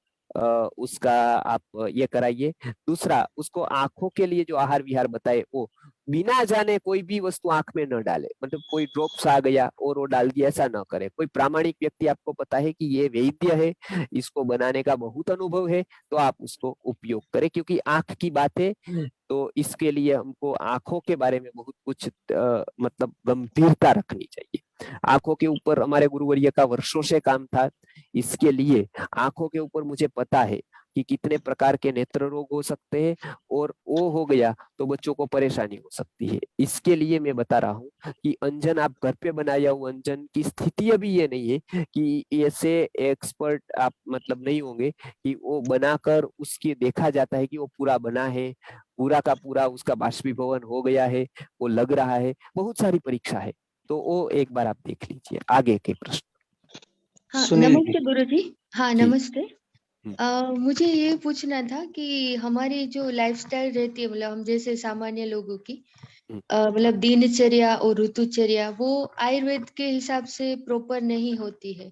उसका आप ये कराइए। दूसरा, उसको आंखों के लिए जो आहार विहार बताए वो बिना जाने कोई भी वस्तु आंख में न डाले, मतलब कोई ड्रॉप्स आ गया और वो डाल दिया, ऐसा न करे। कोई प्रामाणिक व्यक्ति आपको पता है कि ये वैद्य है, इसको बनाने का बहुत अनुभव है, तो आप उसको उपयोग करें, क्योंकि आंख की बात है। तो इसके लिए हमको आंखों के बारे में बहुत कुछ मतलब गंभीरता रखनी चाहिए। आंखों के ऊपर हमारे गुरुवर्य का वर्षों से काम था। इसके लिए आंखों के ऊपर मुझे पता है कि कितने प्रकार के नेत्र रोग हो सकते हैं, और वो हो गया तो बच्चों को परेशानी हो सकती है। इसके लिए मैं बता रहा हूँ कि अंजन आप घर पे बनाया हुआ अंजन की स्थिति अभी ये नहीं है कि ऐसे एक्सपर्ट आप मतलब नहीं होंगे कि वो बनाकर उसकी देखा जाता है कि वो पूरा बना है, पूरा का पूरा उसका बाष्पीभवन हो गया है, वो लग रहा है, बहुत सारी परीक्षा है। तो वो एक बार आप देख लीजिए। आगे के प्रश्न। हाँ, सुनील जी। नमस्ते गुरुजी। हाँ, जी। नमस्ते। मुझे ये पूछना था कि हमारी जो लाइफस्टाइल रहती है, मतलब हम जैसे सामान्य लोगों की मतलब दिनचर्या और ऋतुचर्या, वो आयुर्वेद के हिसाब से प्रॉपर नहीं होती है,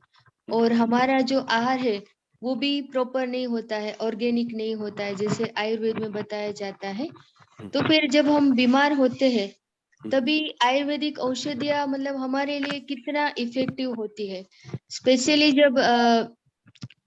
और हमारा जो आहार है वो भी प्रॉपर नहीं होता है, ऑर्गेनिक नहीं होता है जैसे आयुर्वेद में बताया जाता है। तो फिर जब हम बीमार होते हैं तभी आयुर्वेदिक औषधियाँ मतलब हमारे लिए कितना इफेक्टिव होती है, स्पेशली जब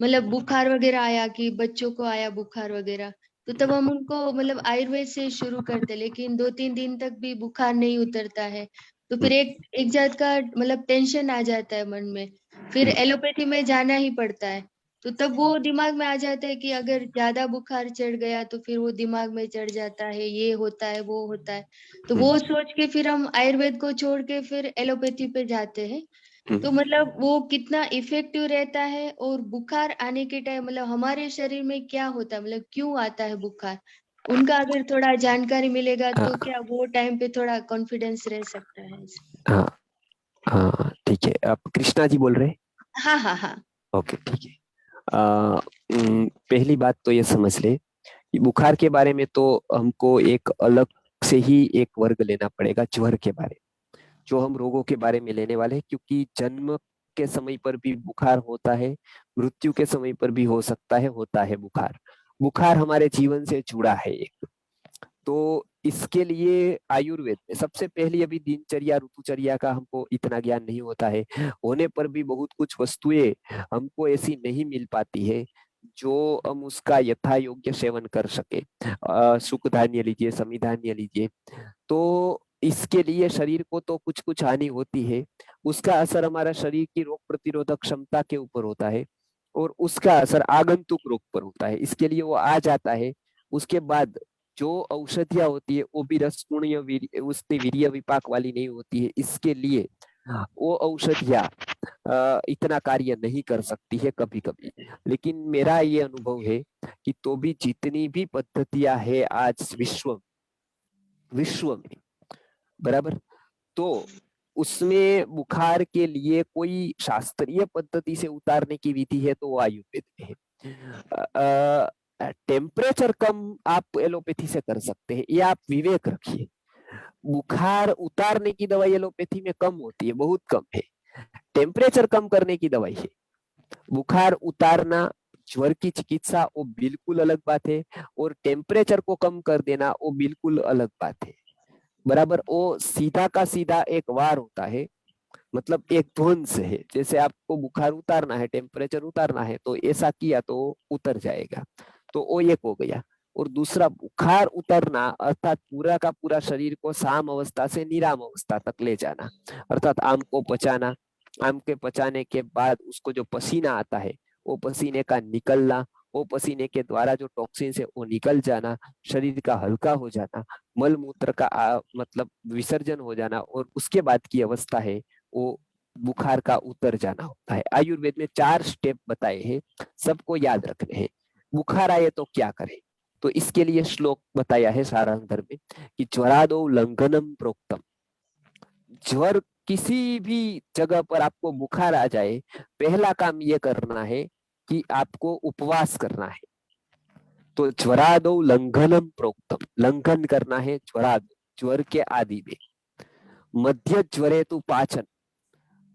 मतलब बुखार वगैरह आया, कि बच्चों को आया बुखार वगैरह, तो तब हम उनको मतलब आयुर्वेद से शुरू करते, लेकिन 2-3 दिन तक भी बुखार नहीं उतरता है, तो फिर एक जात का मतलब टेंशन आ जाता है मन में, फिर एलोपैथी में जाना ही पड़ता है। तो तब वो दिमाग में आ जाता है कि अगर ज्यादा बुखार चढ़ गया तो फिर वो दिमाग में चढ़ जाता है, ये होता है वो होता है, तो वो सोच के फिर हम आयुर्वेद को छोड़ के फिर एलोपैथी पे जाते हैं। तो मतलब वो कितना इफेक्टिव रहता है, और बुखार आने के टाइम मतलब हमारे शरीर में क्या होता है, मतलब क्यों आता है बुखार, उनका अगर थोड़ा जानकारी मिलेगा तो क्या वो टाइम पे थोड़ा कॉन्फिडेंस रह सकता है। हाँ हाँ, ठीक है। आप कृष्णा जी बोल रहे हैं? हाँ हाँ हाँ। ओके, ठीक है। पहली बात तो ये समझ ले कि बुखार के बारे में तो हमको एक अलग से ही एक वर्ग लेना पड़ेगा, ज्वर के बारे में, जो हम रोगों के बारे में लेने वाले हैं, क्योंकि जन्म के समय पर भी बुखार होता है, मृत्यु के समय पर भी हो सकता है, होता है बुखार। बुखार हमारे जीवन से जुड़ा है एक। तो इसके लिए आयुर्वेद में सबसे पहली अभी दिनचर्या ऋतुचर्या का हमको इतना ज्ञान नहीं होता है, होने पर भी बहुत कुछ वस्तुएं हमको ऐसी नहीं मिल पाती है जो हम उसका यथा योग्य सेवन कर सके। सुख धान्य लीजिए, समिधान्य लीजिए, तो इसके लिए शरीर को तो कुछ कुछ हानि होती है, उसका असर हमारा शरीर की रोग प्रतिरोधक क्षमता के ऊपर होता है, और उसका असर आगंतुक रोग पर होता है। इसके लिए वो आ जाता है। उसके बाद जो औषधियां होती है वो भी रसगुणीय उसमें वीर्य विपाक वाली नहीं होती है। इसके लिए वो औषधियां इतना कार्य नहीं कर सकती है कभी कभी। लेकिन मेरा ये अनुभव है कि तो भी जितनी भी पद्धतियां है आज विश्व में, बराबर, तो उसमें बुखार के लिए कोई शास्त्रीय पद्धति से उतारने की विधि है तो वो आयुर्वेद में है। टेम्परेचर कम आप एलोपैथी से कर सकते हैं, ये आप विवेक रखिए। बुखार उतारने की दवाई एलोपैथी में कम होती है, बहुत कम है। टेम्परेचर कम करने की दवाई है। बुखार उतारना, ज्वर की चिकित्सा वो बिल्कुल अलग बात है, और टेम्परेचर को कम कर देना वो बिल्कुल अलग बात है, बराबर। वो सीधा का सीधा एक वार होता है, मतलब एक ध्वंस है। जैसे आपको बुखार उतारना है, टेम्परेचर उतारना है, तो ऐसा किया तो उतर जाएगा, तो वो एक हो गया। और दूसरा, बुखार उतरना अर्थात पूरा का पूरा शरीर को साम अवस्था से निराम अवस्था तक ले जाना, अर्थात आम को पचाना, आम के पचाने के बाद उसको जो पसीना आता है वो पसीने का निकलना, वो पसीने के द्वारा जो टॉक्सिन है वो निकल जाना, शरीर का हल्का हो जाना, मल मूत्र का मतलब विसर्जन हो जाना, और उसके बाद की अवस्था है वो बुखार का उतर जाना होता है। आयुर्वेद में 4 स्टेप बताए हैं, सबको याद रखने हैं। बुखार आए तो क्या करें, तो इसके लिए श्लोक बताया है सारांतर में कि ज्वरादो लंघनम प्रोक्तम। ज्वर किसी भी जगह पर आपको बुखार आ जाए, पहला काम ये करना है कि आपको उपवास करना है। तो ज्वरादो लंघनम प्रोक्तम, लंघन करना है ज्वरादो, ज्वर के आदि में। मध्य ज्वरे तो पाचन,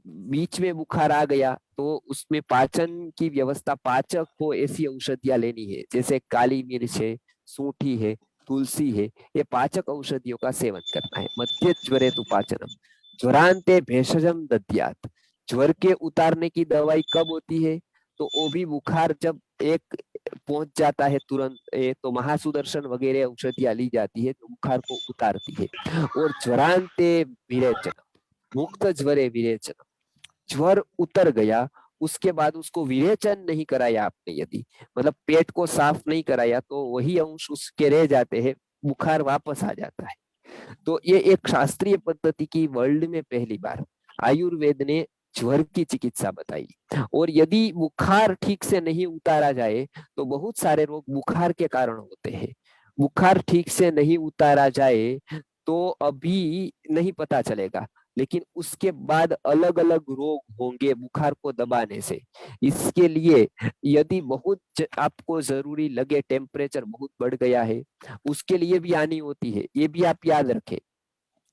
बीच में बुखार आ गया तो उसमें पाचन की व्यवस्था, पाचक हो ऐसी औषधियां लेनी है, जैसे काली मिर्च है, सूंठी है, तुलसी है, ये पाचक औषधियों का सेवन करना है। मध्य ज्वरे तो पाचनम, ज्वरांते भेषजम दद्यात्। ज्वर के उतारने की दवाई कब होती है, तो वो भी बुखार जब एक पहुंच जाता है तुरंत, तो महासुदर्शन वगैरह औषधियां ली जाती है, तो बुखार को उतारती है। और ज्वरांते विरेचन, मुक्त ज्वरे विरेचन, ज्वर उतर गया उसके बाद उसको विरेचन नहीं कराया आपने, यदि मतलब पेट को साफ नहीं कराया, तो वही अंश उसके रह जाते हैं, बुखार वापस आ जाता है। तो ये एक शास्त्रीय पद्धति की वर्ल्ड में पहली बार आयुर्वेद ने ज्वर की चिकित्सा बताई। और यदि बुखार ठीक से नहीं उतारा जाए तो बहुत सारे रोग बुखार के कारण होते हैं। बुखार ठीक से नहीं उतारा जाए तो अभी नहीं पता चलेगा, लेकिन उसके बाद अलग अलग रोग होंगे बुखार को दबाने से। इसके लिए यदि बहुत आपको जरूरी लगे, टेम्परेचर बहुत बढ़ गया है, उसके लिए भी आनी होती है, ये भी आप याद रखें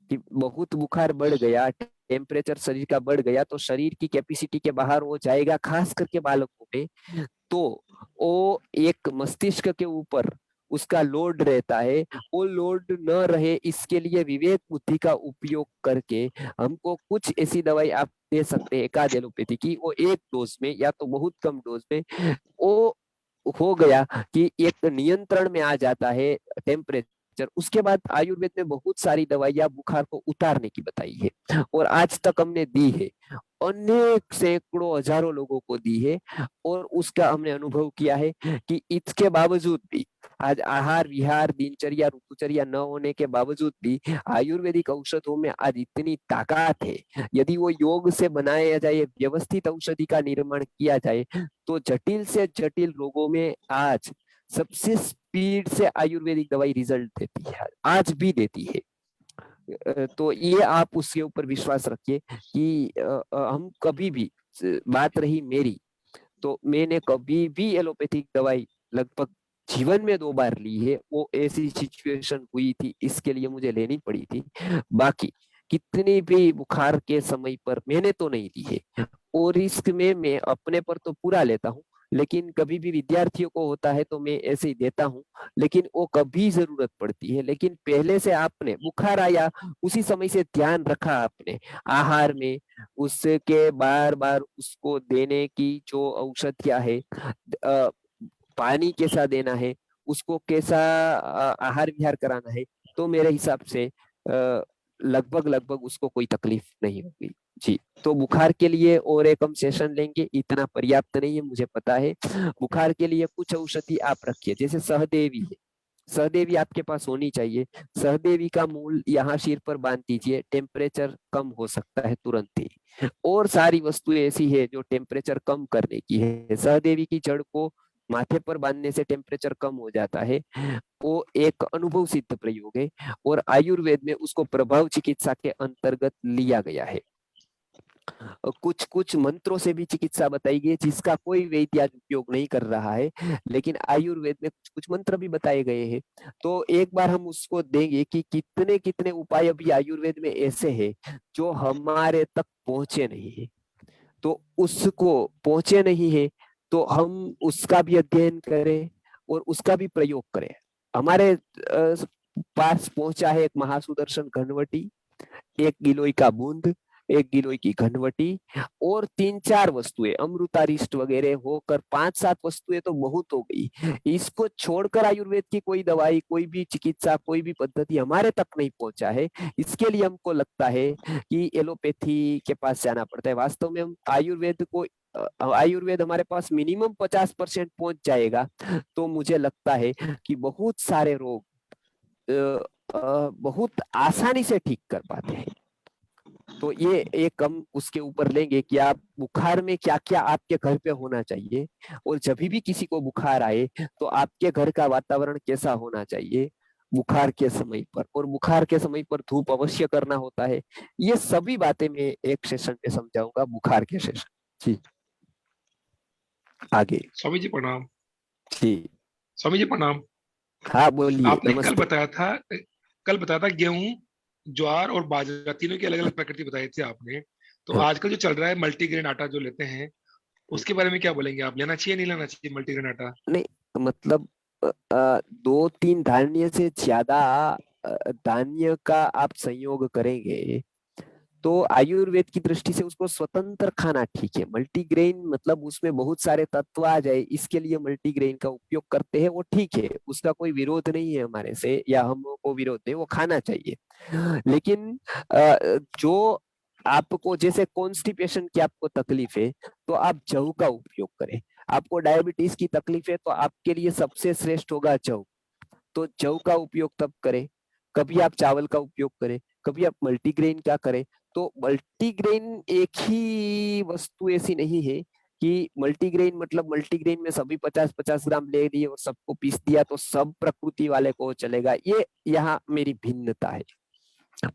कि बहुत बुखार बढ़ गया, टेम्परेचर शरीर का बढ़ गया, तो शरीर की कैपेसिटी के बाहर हो जाएगा, खास करके बालकों में। तो वो एक मस्तिष्क के ऊपर उसका लोड रहता है, वो लोड न रहे इसके लिए विवेक बुद्धि का उपयोग करके हमको कुछ ऐसी दवाई आप दे सकते हैं एकाध एलोपैथी की, वो एक डोज में या तो बहुत कम डोज में वो हो गया कि एक नियंत्रण में आ जाता है टेम्परेचर। उसके बाद आयुर्वेद में बहुत सारी दवाइयां बुखार को उतारने की बताई है, और आज तक हमने दी है, अनेक सैकड़ों हजारों लोगों को दी है, और उसका हमने अनुभव किया है कि इसके बावजूद भी आज आहार विहार दिनचर्या ऋतुचर्या न होने के बावजूद भी आयुर्वेदिक औषधों में आज इतनी ताकत है। यदि वो योग से बनाया जाए, व्यवस्थित औषधि का निर्माण किया जाए, तो जटिल से जटिल रोगों में आज सबसे स्पीड से आयुर्वेदिक दवाई रिजल्ट देती है, आज भी देती है। तो ये आप उसके ऊपर विश्वास रखिए कि हम कभी भी, बात रही मेरी, तो मैंने कभी भी एलोपैथिक दवाई लगभग जीवन में 2 बार ली है, वो ऐसी सिचुएशन हुई थी इसके लिए मुझे लेनी पड़ी थी। बाकी कितनी भी बुखार के समय पर मैंने तो नहीं ली है, और रिस्क में मैं अपने पर तो पूरा लेता हूँ, लेकिन कभी भी विद्यार्थियों को होता है तो मैं ऐसे ही देता हूँ, लेकिन वो कभी जरूरत पड़ती है। लेकिन पहले से आपने बुखार आया उसी समय से ध्यान रखा आपने आहार में, उसके बार बार उसको देने की जो औषधियां है, पानी कैसा देना है, उसको कैसा आहार विहार कराना है, तो मेरे हिसाब से लगभग लगभग उसको कोई तकलीफ नहीं होगी जी। तो बुखार के लिए और एक हम सेशन लेंगे, इतना पर्याप्त नहीं है मुझे पता है। बुखार के लिए कुछ औषधि आप रखिए, जैसे सहदेवी है, सहदेवी आपके पास होनी चाहिए। सहदेवी का मूल यहाँ सिर पर बांध दीजिए, टेम्परेचर कम हो सकता है तुरंत ही। और सारी वस्तुएं ऐसी है जो टेम्परेचर कम करने की है। सहदेवी की जड़ को माथे पर बांधने से टेम्परेचर कम हो जाता है। वो एक अनुभव सिद्ध प्रयोग है और आयुर्वेद में उसको प्रभाव चिकित्सा के अंतर्गत लिया गया है। कुछ कुछ मंत्रों से भी चिकित्सा बताई गई है जिसका कोई वैद्य आज उपयोग नहीं कर रहा है, लेकिन आयुर्वेद में कुछ कुछ मंत्र भी बताए गए हैं। तो एक बार हम उसको देंगे कि कितने कितने उपाय अभी आयुर्वेद में ऐसे हैं जो हमारे तक पहुंचे नहीं है। तो उसको पहुंचे नहीं है तो हम उसका भी अध्ययन करें और उसका भी प्रयोग करें। हमारे पास पहुंचा है एक महासुदर्शन घनवटी, एक गिलोय का बूंद, एक गिलोय की घनवटी और 3-4 वस्तुएं अमृतारिष्ट वगैरह होकर 5-7 वस्तुएं तो बहुत हो गई। इसको छोड़कर आयुर्वेद की कोई दवाई, कोई भी चिकित्सा, कोई भी पद्धति हमारे तक नहीं पहुंचा है। इसके लिए हमको लगता है कि एलोपैथी के पास जाना पड़ता है। वास्तव में हम आयुर्वेद हमारे पास मिनिमम 50% पहुंच जाएगा तो मुझे लगता है कि बहुत सारे रोग बहुत आसानी से ठीक कर पाते हैं। तो ये एक हम उसके ऊपर लेंगे कि आप बुखार में क्या क्या आपके घर पे होना चाहिए, और जब भी किसी को बुखार आए तो आपके घर का वातावरण कैसा होना चाहिए बुखार के समय पर, और बुखार के समय पर धूप अवश्य करना होता है। ये सभी बातें मैं एक सेशन में समझाऊंगा, बुखार के सेशन। जी आगे। स्वामी जी प्रणाम। जी स्वामी जी प्रणाम। हाँ बोलिए। आपने नमस्ते। कल बताया था गेहूं, ज्वार और बाजरा तीनों की अलग अलग प्रकृति बताई थी आपने। तो हाँ। आजकल जो चल रहा है मल्टीग्रेन आटा जो लेते हैं, उसके बारे में क्या बोलेंगे आप? लेना चाहिए नहीं लेना चाहिए मल्टीग्रेन आटा? नहीं मतलब 2-3 धान्य से ज्यादा धान्य का आप संयोग करेंगे तो आयुर्वेद की दृष्टि से उसको स्वतंत्र खाना ठीक है। मल्टीग्रेन मतलब उसमें बहुत सारे तत्व आ जाए, इसके लिए मल्टीग्रेन का उपयोग करते हैं, वो ठीक है, उसका कोई विरोध नहीं है हमारे से या हमको विरोध है, वो खाना चाहिए। लेकिन जो आपको जैसे कॉन्स्टिपेशन की आपको तकलीफ है तो आप जव का उपयोग करें। आपको डायबिटीज की तकलीफ है तो आपके लिए सबसे श्रेष्ठ होगा जव, तो जव का उपयोग तब करें। कभी आप चावल का उपयोग करें, कभी आप मल्टीग्रेन का करें। तो मल्टीग्रेन एक ही वस्तु ऐसी नहीं है कि मल्टीग्रेन मतलब मल्टीग्रेन में सभी 50-50 ग्राम ले लिए और सबको पीस दिया तो सब प्रकृति वाले को चलेगा। ये यहाँ मेरी भिन्नता है।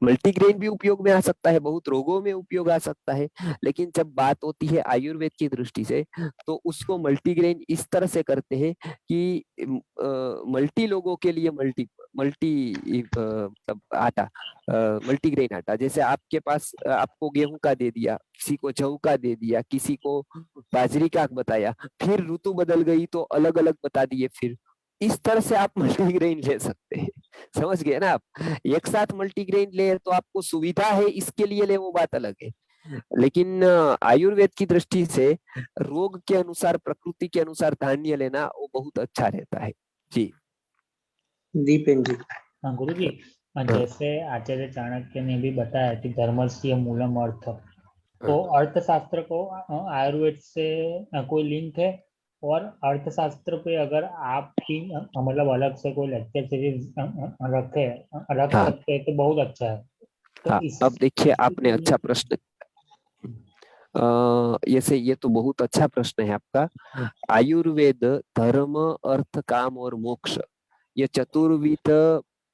मल्टीग्रेन भी उपयोग में आ सकता है, बहुत रोगों में उपयोग आ सकता है, लेकिन जब बात होती है आयुर्वेद की दृष्टि से तो उसको मल्टीग्रेन इस तरह से करते हैं कि मल्टी लोगों के लिए मतलब आटा, मल्टीग्रेन आटा। जैसे आपके पास आपको गेहूं का दे दिया, किसी को जव का दे दिया, किसी को बाजरी का बताया, फिर ऋतु बदल गई तो अलग अलग बता दिए। फिर इस तरह से आप मल्टीग्रेन ले सकते हैं। समझ गए ना आप? एक साथ मल्टीग्रेन ले तो आपको सुविधा है इसके लिए ले, वो बात अलग है। लेकिन आयुर्वेद की दृष्टि से रोग के अनुसार, प्रकृति के अनुसार धान्य लेना वो बहुत अच्छा रहता है। जी दीपेन जी। हाँ गुरु जी, जैसे आचार्य चाणक्य ने भी बताया कि धर्मस्य मूलम अर्थ, तो अर्थशास्त्र को आयुर्वेद से कोई लिंक है? और अर्थशास्त्र पे अगर आप भी मतलब अलग से कोई लेक्चर सीरीज रख सकते हैं तो बहुत अच्छा है। तो हाँ, अब देखिए आपने अच्छा प्रश्न, ये तो बहुत अच्छा प्रश्न है आपका। आयुर्वेद धर्म, अर्थ, काम और मोक्ष, ये चतुर्विध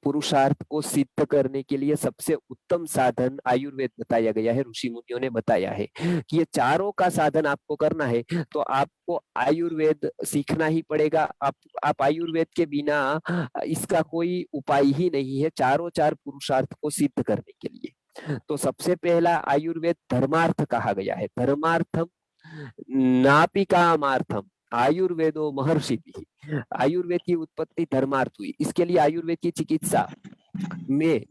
पुरुषार्थ को सिद्ध करने के लिए सबसे उत्तम साधन आयुर्वेद बताया गया है। ऋषि मुनियों ने बताया है कि ये चारों का साधन आपको करना है तो आपको आयुर्वेद सीखना ही पड़ेगा। आप आयुर्वेद के बिना इसका कोई उपाय ही नहीं है चारों चार पुरुषार्थ को सिद्ध करने के लिए। तो सबसे पहला आयुर्वेद धर्मार्थ कहा गया है। धर्मार्थम नापि कामार्थम आयुर्वेदो महर्षि। आयुर्वेद की उत्पत्ति धर्मार्थ हुई, इसके लिए आयुर्वेद की चिकित्सा में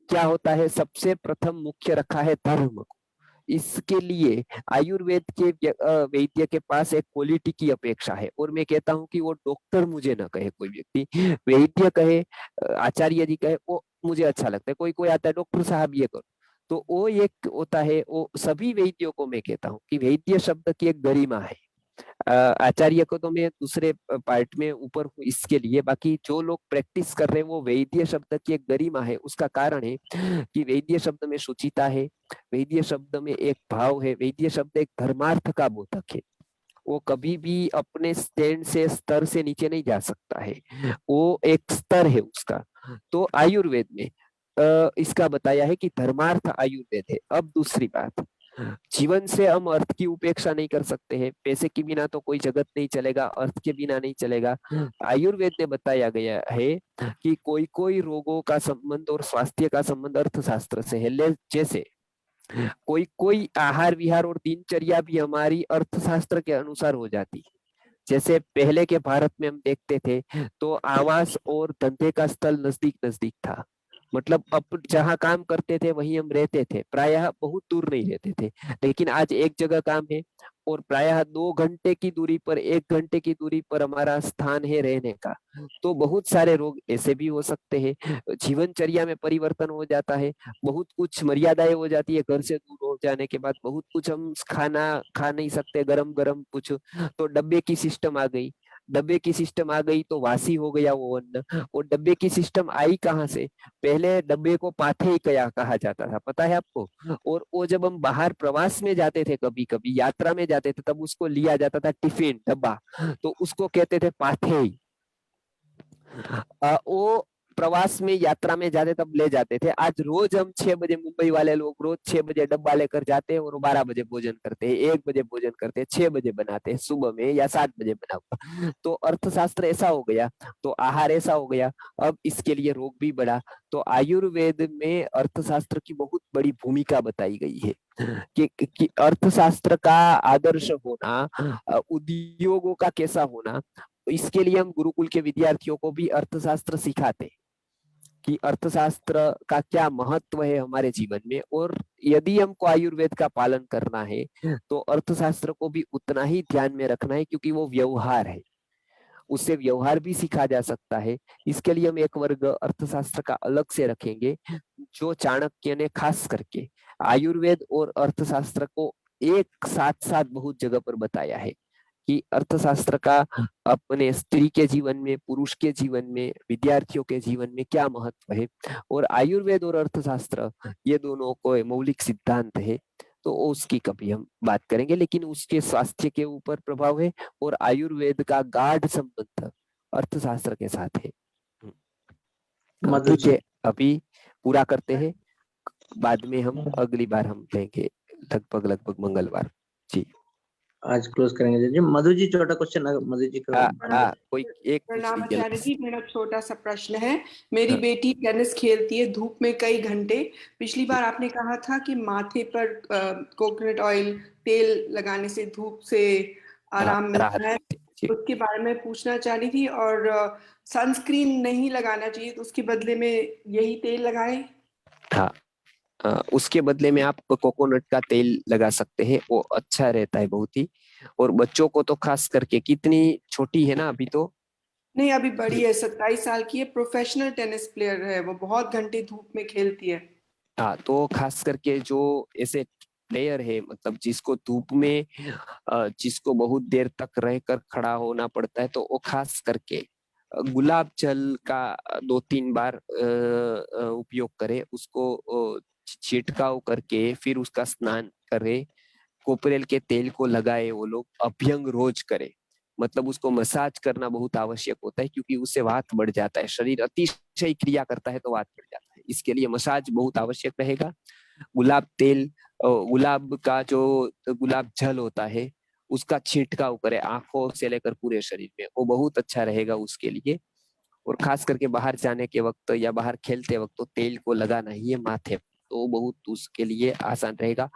क्या होता है, सबसे प्रथम मुख्य रखा है धर्म। इसके लिए आयुर्वेद के वैद्य के पास एक क्वालिटी की अपेक्षा है, और मैं कहता हूं कि वो डॉक्टर मुझे ना कहे कोई व्यक्ति, वैद्य कहे, आचार्य जी कहे, वो मुझे अच्छा लगता है। कोई कोई आता है डॉक्टर साहब ये करो, तो वो एक होता है, वो सभी वैद्यों को मैं कहता हूँ कि वैद्य शब्द की एक गरिमा है। आचार्य को तो मैं दूसरे पार्ट में ऊपर हूँ इसके लिए। बाकी जो लोग प्रैक्टिस कर रहे हैं वो वैद्य शब्द की एक गरिमा है। उसका कारण है कि वैद्य शब्द में शुचिता है, वैद्य शब्द में एक भाव है, वैद्य शब्द एक धर्मार्थ का बोधक है। वो कभी भी अपने स्टैंड से स्तर से नीचे नहीं जा सकता है, वो एक स्तर है उसका। तो आयुर्वेद में इसका बताया है कि धर्मार्थ आयुर्वेद है। अब दूसरी बात, जीवन से हम अर्थ की उपेक्षा नहीं कर सकते हैं। पैसे के बिना तो कोई जगत नहीं चलेगा, अर्थ के बिना नहीं चलेगा। आयुर्वेद में बताया गया है कि कोई कोई रोगों का संबंध और स्वास्थ्य का संबंध अर्थशास्त्र से है। जैसे कोई कोई आहार विहार और दिनचर्या भी हमारी अर्थशास्त्र के अनुसार हो जाती है। जैसे पहले के भारत में हम देखते थे तो आवास और धंधे का स्थल नजदीक नजदीक था, मतलब अब जहाँ काम करते थे वहीं हम रहते थे, प्रायः बहुत दूर नहीं रहते थे। लेकिन आज एक जगह काम है और प्रायः 2 घंटे की दूरी पर, 1 घंटे की दूरी पर हमारा स्थान है रहने का। तो बहुत सारे रोग ऐसे भी हो सकते हैं, जीवनचर्या में परिवर्तन हो जाता है, बहुत कुछ मर्यादाएं हो जाती है। घर से दूर हो जाने के बाद बहुत कुछ हम खाना खा नहीं सकते, गरम गरम कुछ, तो डब्बे की सिस्टम आ गई। डब्बे की सिस्टम आ गई तो वासी हो गया वो अन्न। और डब्बे की सिस्टम आई कहाँ से? पहले डब्बे को पाथे ही कहा जाता था, पता है आपको? और वो जब हम बाहर प्रवास में जाते थे, कभी कभी यात्रा में जाते थे, तब उसको लिया जाता था टिफिन डब्बा, तो उसको कहते थे पाथे ही। वो प्रवास में यात्रा में जाते तब ले जाते थे। आज रोज हम 6 बजे, मुंबई वाले लोग रोज 6 बजे डब्बा लेकर जाते हैं और 12 बजे भोजन करते हैं, 1 बजे भोजन करते हैं, 6 बजे बनाते हैं सुबह में या 7 बजे बना हुआ। तो अर्थशास्त्र ऐसा हो गया, तो आहार ऐसा हो गया, अब इसके लिए रोग भी बढ़ा। तो आयुर्वेद में अर्थशास्त्र की बहुत बड़ी भूमिका बताई गई है कि अर्थशास्त्र का आदर्श होना, उद्योगों का कैसा होना। इसके लिए हम गुरुकुल के विद्यार्थियों को भी अर्थशास्त्र सिखाते हैं कि अर्थशास्त्र का क्या महत्व है हमारे जीवन में, और यदि हमको आयुर्वेद का पालन करना है तो अर्थशास्त्र को भी उतना ही ध्यान में रखना है, क्योंकि वो व्यवहार है, उससे व्यवहार भी सीखा जा सकता है। इसके लिए हम एक वर्ग अर्थशास्त्र का अलग से रखेंगे, जो चाणक्य ने खास करके आयुर्वेद और अर्थशास्त्र को एक साथ साथ बहुत जगह पर बताया है कि अर्थशास्त्र का अपने स्त्री के जीवन में, पुरुष के जीवन में, विद्यार्थियों के जीवन में क्या महत्व है। और आयुर्वेद और अर्थशास्त्र ये दोनों को मौलिक सिद्धांत है, तो उसकी कभी हम बात करेंगे। लेकिन उसके स्वास्थ्य के ऊपर प्रभाव है और आयुर्वेद का गाढ़ संबंध अर्थशास्त्र के साथ है। ठीक है, अभी पूरा करते हैं, बाद में हम अगली बार हम लेंगे लगभग मंगलवार। जी आज क्लोज करेंगे जी। मधु जी छोटा क्वेश्चन, मधु जी का कोई एक प्रणाम आचार्य जी, मेरा छोटा सा प्रश्न है। मेरी बेटी टेनिस खेलती है धूप में कई घंटे। पिछली बार आपने कहा था कि माथे पर कोकोनट ऑयल तेल लगाने से धूप से आराम मिलता है, उसके बारे में पूछना चाह रही थी। और सनस्क्रीन नहीं लगाना चाहिए, तो उसके बदले में यही तेल लगाएं? हाँ, उसके बदले में आप कोकोनट का तेल लगा सकते हैं, वो अच्छा रहता है बहुत ही। और बच्चों को तो खास करके, कितनी छोटी है ना अभी? तो नहीं, अभी बड़ी है, 27 साल की है, प्रोफेशनल टेनिस प्लेयर है, वो बहुत घंटे धूप में खेलती है। हाँ, तो खास करके जो ऐसे प्लेयर है, मतलब जिसको धूप में, जिसको बहुत देर तक रहकर खड़ा होना पड़ता है, तो वो खास करके गुलाब जल का 2-3 बार उपयोग करे, उसको छिड़काव करके फिर उसका स्नान करे, कोपरेल के तेल को लगाए, वो लोग अभ्यंग रोज करे। मतलब उसको मसाज करना बहुत आवश्यक होता है, क्योंकि उससे वात बढ़ जाता है, शरीर अतिशय क्रिया करता है तो वात बढ़ जाता है, इसके लिए मसाज बहुत आवश्यक रहेगा। गुलाब तेल, गुलाब का जो गुलाब जल होता है उसका छिड़काव करे आंखों से लेकर पूरे शरीर में, वो बहुत अच्छा रहेगा उसके लिए। और खास करके बाहर जाने के वक्त या बाहर खेलते वक्त तो तेल को लगाना ही है माथे, तो बहुत उसके लिए आसान रहेगा।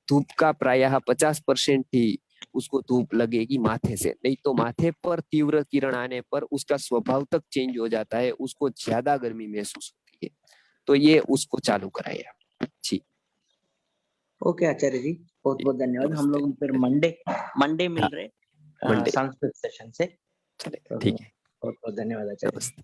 धूप का प्रायः 50% ही उसको धूप लगेगी माथे से, नहीं तो माथे पर तीव्र किरण आने पर उसका स्वभाव तक चेंज हो जाता है, उसको ज्यादा गर्मी महसूस होती है, तो ये उसको चालू कराया। जी ओके आचार्य जी, बहुत बहुत धन्यवाद। हम लोग फिर मंडे मिल रहे संस्कृत सेशन से। चले, ठीक है, बहुत बहुत धन्यवाद आचार्य।